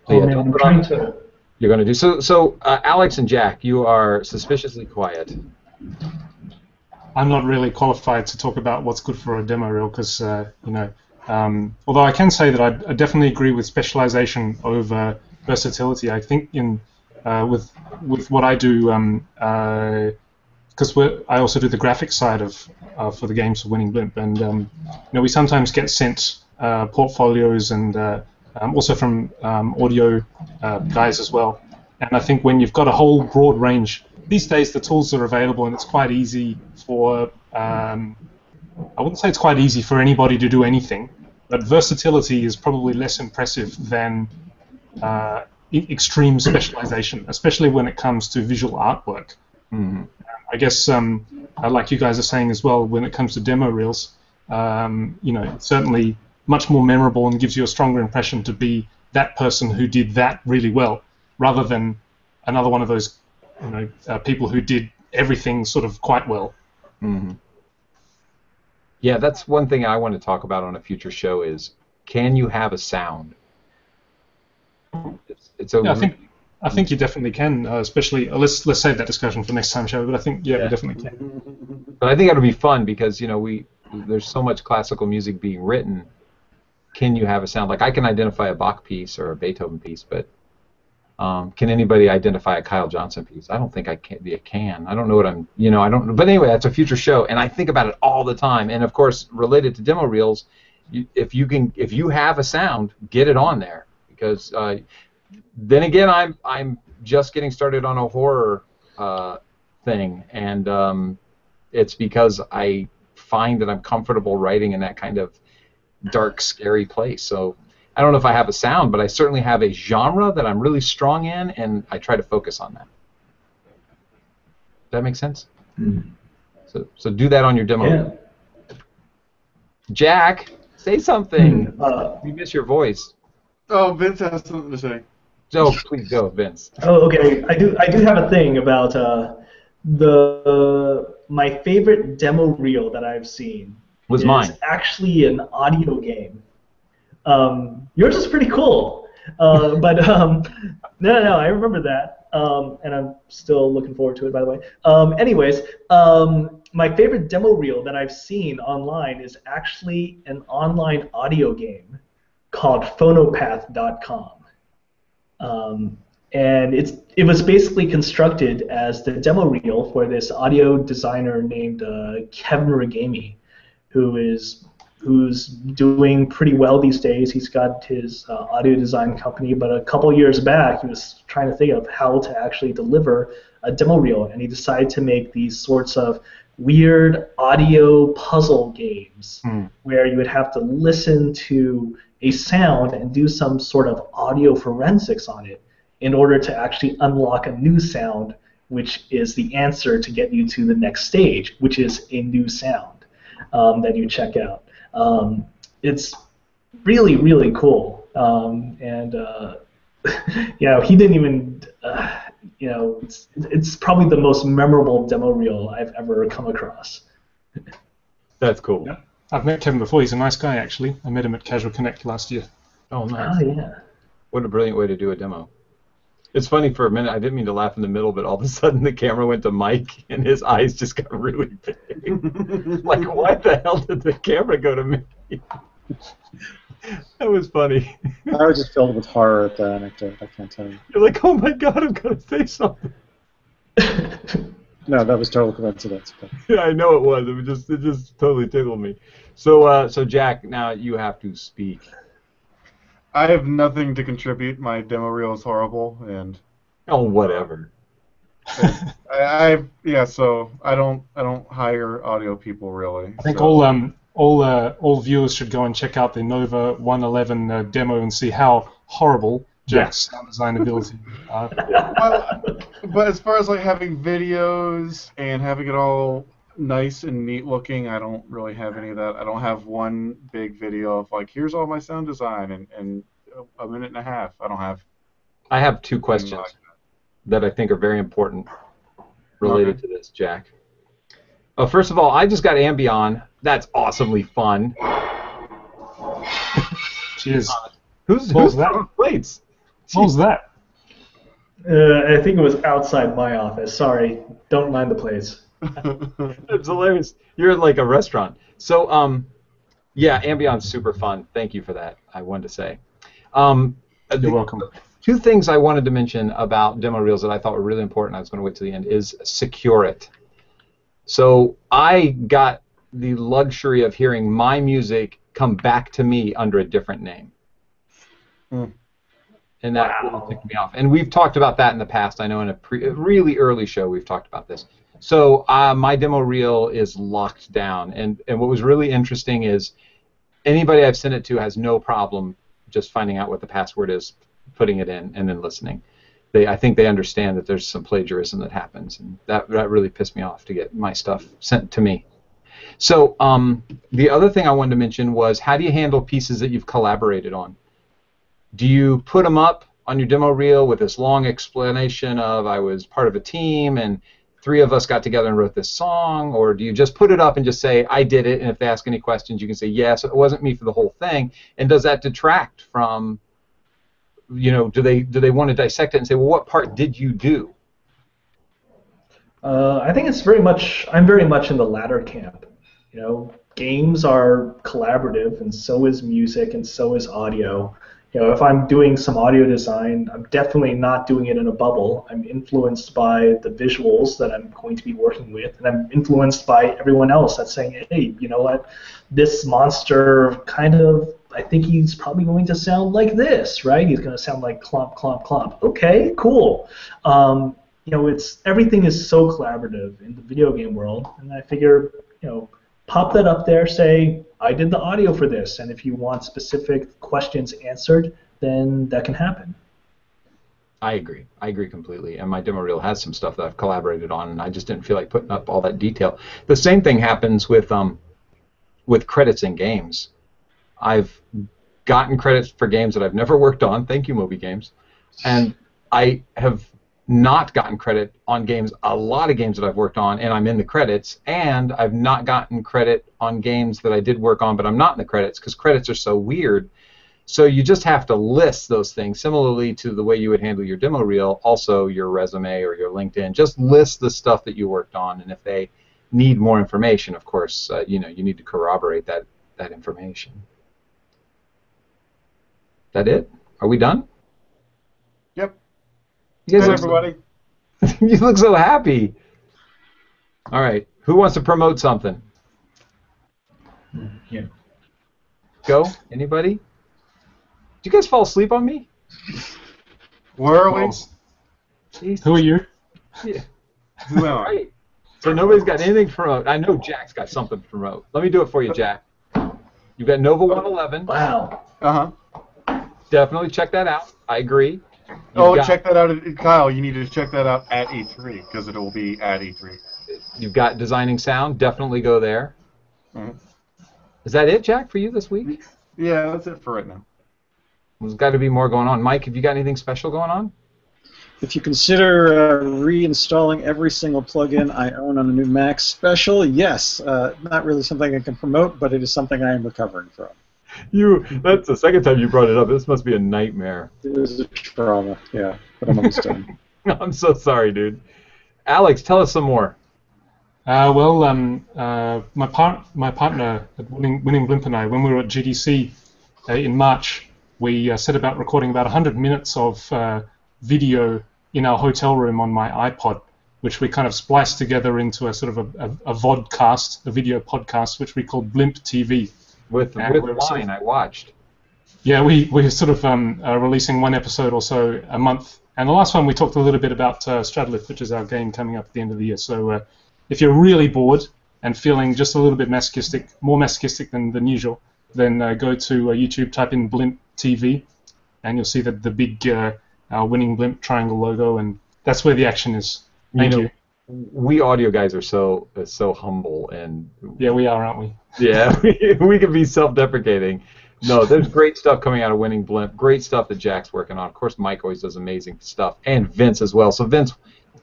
Man, I'm trying to. You're going to do so. Alex and Jack, you are suspiciously quiet. I'm not really qualified to talk about what's good for a demo reel because, although I can say that I definitely agree with specialization over versatility. I think with what I do, because because I also do the graphics side of for the games for Winning Blimp, and we sometimes get sent portfolios and also from audio guys as well. And I think when you've got a whole broad range, these days the tools are available and it's quite easy for, I wouldn't say it's quite easy for anybody to do anything, but versatility is probably less impressive than extreme specialization, especially when it comes to visual artwork. Mm-hmm. I guess, like you guys are saying as well, when it comes to demo reels, it's certainly much more memorable and gives you a stronger impression to be that person who did that really well, rather than another one of those, people who did everything sort of quite well. Mm-hmm. Yeah, that's one thing I want to talk about on a future show is, can you have a sound? It's yeah, I think you definitely can, especially, let's save that discussion for next time show, but I think, we definitely can. But I think it'll be fun because, there's so much classical music being written. Can you have a sound? Like, I can identify a Bach piece or a Beethoven piece, but can anybody identify a Kyle Johnson piece? I don't think I can. I don't know what I don't. But anyway, that's a future show, and I think about it all the time. And of course, related to demo reels, if you have a sound, get it on there, because then again, I'm just getting started on a horror thing, and it's because I find that I'm comfortable writing in that kind of dark, scary place. So I don't know if I have a sound, but I certainly have a genre that I'm really strong in, and I try to focus on that. Does that make sense? Mm-hmm. So do that on your demo. Yeah. Jack, say something. We miss your voice. Oh, Vince has something to say. So please go, Vince. Oh, okay. I do have a thing about my favorite demo reel that I've seen was is mine. Actually an audio game. Yours is pretty cool, but no, I remember that, and I'm still looking forward to it, by the way. Anyways, my favorite demo reel that I've seen online is actually an online audio game called Phonopath.com. And it was basically constructed as the demo reel for this audio designer named Kevin Regami, who's doing pretty well these days. He's got his audio design company, but a couple years back he was trying to think of how to actually deliver a demo reel, and he decided to make these sorts of weird audio puzzle games where you would have to listen to a sound and do some sort of audio forensics on it in order to actually unlock a new sound, which is the answer to get you to the next stage, which is a new sound that you check out. It's really, really cool. And he didn't even, it's probably the most memorable demo reel I've ever come across. That's cool. Yeah. I've met Kevin before. He's a nice guy, actually. I met him at Casual Connect last year. Oh, nice. Oh, yeah. What a brilliant way to do a demo. It's funny, for a minute, I didn't mean to laugh in the middle, but all of a sudden the camera went to Mike, and his eyes just got really big. Like, why the hell did the camera go to me? That was funny. I was just filled with horror at that anecdote. I can't tell you. You're like, oh my god, I'm going to say something. No, that was total coincidence. But. Yeah, I know it was. It just totally tickled me. So Jack, now you have to speak. I have nothing to contribute. My demo reel is horrible, and oh, whatever. So I don't hire audio people really. I think all viewers should go and check out the Nova 111 demo and see how horrible Jack's sound design ability are. Well, but as far as like having videos and having it all nice and neat looking, I don't really have any of that. I don't have one big video of like, here's all my sound design and a minute and a half. I have two questions that I think are very important related to this, Jack. First of all, I just got Ambien. That's awesomely fun. Cheers. Who's that? Plates? What was that? I think it was outside my office. Sorry, don't mind the plates. That's hilarious. You're at like a restaurant. So, Ambien's super fun. Thank you for that. I wanted to say. You're welcome. Two things I wanted to mention about demo reels that I thought were really important. I was going to wait till the end. Is secure it. So I got the luxury of hearing my music come back to me under a different name. And that really ticked me off. And we've talked about that in the past. I know in a really early show we've talked about this. So my demo reel is locked down. And what was really interesting is anybody I've sent it to has no problem just finding out what the password is, putting it in, and then listening. I think they understand that there's some plagiarism that happens. And that really pissed me off to get my stuff sent to me. So the other thing I wanted to mention was, how do you handle pieces that you've collaborated on? Do you put them up on your demo reel with this long explanation of I was part of a team and 3 of us got together and wrote this song, or do you just put it up and just say I did it, and if they ask any questions you can say yes, it wasn't me for the whole thing? And does that detract from, do they want to dissect it and say, well, what part did you do? I think I'm very much in the latter camp. Games are collaborative, and so is music, and so is audio. If I'm doing some audio design, I'm definitely not doing it in a bubble. I'm influenced by the visuals that I'm going to be working with, and I'm influenced by everyone else that's saying, hey, you know what, this monster I think he's probably going to sound like this, right? He's going to sound like clomp, clomp, clomp. Okay, cool. Everything is so collaborative in the video game world, and I figure, pop that up there, say, I did the audio for this, and if you want specific questions answered, then that can happen. I agree. I agree completely. And my demo reel has some stuff that I've collaborated on, and I just didn't feel like putting up all that detail. The same thing happens with credits in games. I've gotten credits for games that I've never worked on. Thank you, Moby Games. And I have not gotten credit on a lot of games that I've worked on, and I'm in the credits, and I've not gotten credit on games that I did work on, but I'm not in the credits, because credits are so weird. So you just have to list those things, similarly to the way you would handle your demo reel, also your resume or your LinkedIn. Just list the stuff that you worked on, and if they need more information, of course, you need to corroborate that information. That it? Are we done? Yep. You guys everybody. You look so happy. All right. Who wants to promote something? Yeah. Go. Anybody? Did you guys fall asleep on me? Where are we? Jesus. Who are you? Yeah. Who am I? Right. So nobody's got anything to promote. I know Jack's got something to promote. Let me do it for you, Jack. You've got Nova 111. Wow. Uh-huh. Definitely check that out. I agree. Check that out, Kyle. You need to check that out at E3, because it will be at E3. You've got Designing Sound. Definitely go there. Mm-hmm. Is that it, Jack, for you this week? Yeah, that's it for right now. There's got to be more going on. Mike, have you got anything special going on? If you consider reinstalling every single plugin I own on a new Mac special, yes. Not really something I can promote, but it is something I am recovering from. That's the second time you brought it up. This must be a nightmare. It was a trauma, yeah, but I'm almost done. I'm so sorry, dude. Alex, tell us some more. My partner at Winning Blimp and I, when we were at GDC in March, we set about recording about 100 minutes of video in our hotel room on my iPod, which we kind of spliced together into a sort of a vodcast, a video podcast, which we called Blimp TV. With wine, I watched. Yeah, we're sort of releasing one episode or so a month. And the last one we talked a little bit about Stradlift, which is our game coming up at the end of the year. So if you're really bored and feeling just a little bit masochistic, more masochistic than usual, then go to YouTube, type in Blimp TV, and you'll see the big Winning Blimp triangle logo, and that's where the action is. Thank you. We audio guys are so humble, and yeah, we are, aren't we? Yeah, we can be self-deprecating. No, there's great stuff coming out of Winning Blimp. Great stuff that Jack's working on. Of course, Mike always does amazing stuff, and Vince as well. So Vince,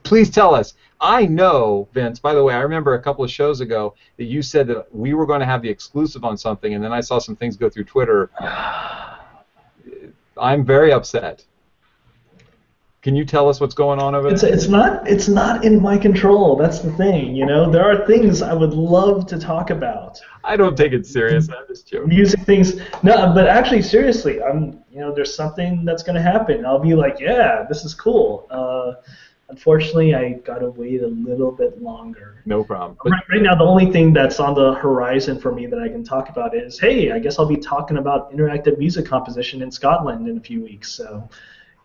please tell us. I know, Vince, by the way, I remember a couple of shows ago that you said that we were going to have the exclusive on something, and then I saw some things go through Twitter. I'm very upset. Can you tell us what's going on over there? It's not in my control. That's the thing, There are things I would love to talk about. I don't take it serious. I'm just joking. Music things. No, but actually, seriously, there's something that's going to happen. I'll be like, yeah, this is cool. unfortunately, I gotta wait a little bit longer. No problem. But Right now, the only thing that's on the horizon for me that I can talk about is, hey, I guess I'll be talking about interactive music composition in Scotland in a few weeks. So,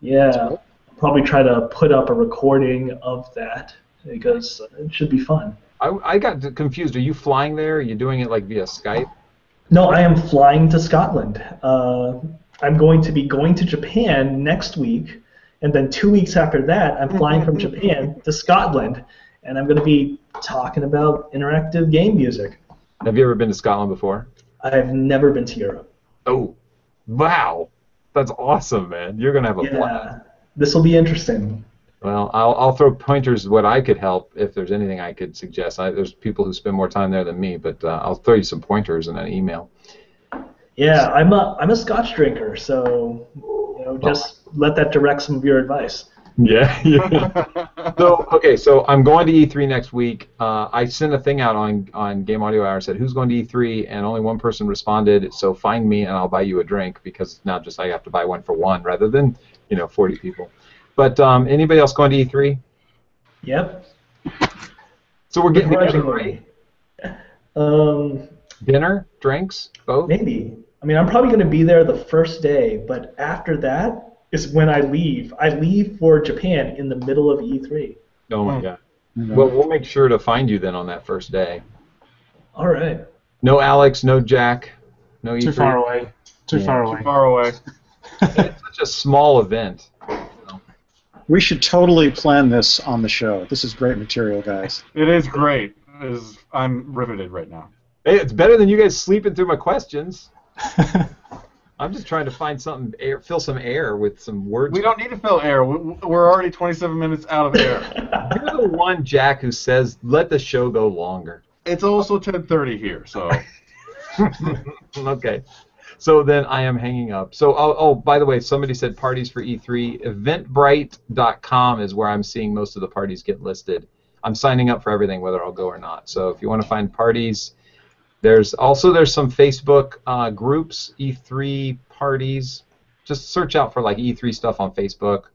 yeah, I'll probably try to put up a recording of that because it should be fun. I got confused. Are you flying there? Are you doing it like via Skype? No, I am flying to Scotland. I'm going to be going to Japan next week, and then 2 weeks after that, I'm flying from Japan to Scotland, and I'm going to be talking about interactive game music. Have you ever been to Scotland before? I've never been to Europe. Oh, wow. That's awesome, man. You're going to have a blast. This will be interesting. Well, I'll throw pointers what I could help if there's anything I could suggest. There's people who spend more time there than me, but I'll throw you some pointers in an email. Yeah, I'm a Scotch drinker, so just let that direct some of your advice. Yeah. So I'm going to E3 next week. I sent a thing out on Game Audio Hour, said who's going to E3, and only one person responded. So find me and I'll buy you a drink, because now just I have to buy one for one rather than 40 people. But anybody else going to E3? Yep. So we're getting together, right? Dinner, drinks, both? Maybe. I mean, I'm probably going to be there the first day, but after that is when I leave. I leave for Japan in the middle of E3. Oh my God. Well, we'll make sure to find you then on that first day. All right. No Alex, no Jack, no E3. Too far away. Too far away. It's such a small event. We should totally plan this on the show. This is great material, guys. It is great. I'm riveted right now. Hey, it's better than you guys sleeping through my questions. I'm just trying to find something, fill some air with some words. We don't need to fill air. We're already 27 minutes out of air. You're the one, Jack, who says, let the show go longer. It's also 10:30 here, so. Okay. So then I am hanging up. So, by the way, somebody said parties for E3. Eventbrite.com is where I'm seeing most of the parties get listed. I'm signing up for everything, whether I'll go or not. So if you want to find parties, there's some Facebook groups, E3 parties. Just search out for like E3 stuff on Facebook.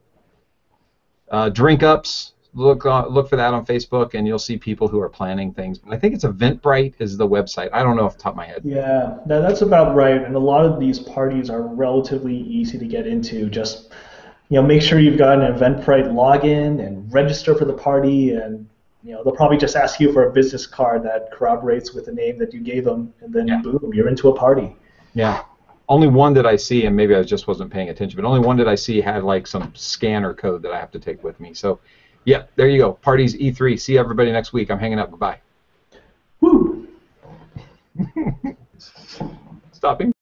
Drink ups. Look for that on Facebook, and you'll see people who are planning things. But I think it's Eventbrite is the website. I don't know off the top of my head. Yeah, that's about right. And a lot of these parties are relatively easy to get into. Just make sure you've got an Eventbrite login and register for the party, and they'll probably just ask you for a business card that corroborates with the name that you gave them, and then boom, you're into a party. Yeah. Only one that I see, and maybe I just wasn't paying attention, but only one that I see had like some scanner code that I have to take with me. So. Yeah, there you go. Parties E3. See everybody next week. I'm hanging up. Goodbye. Woo! Stopping.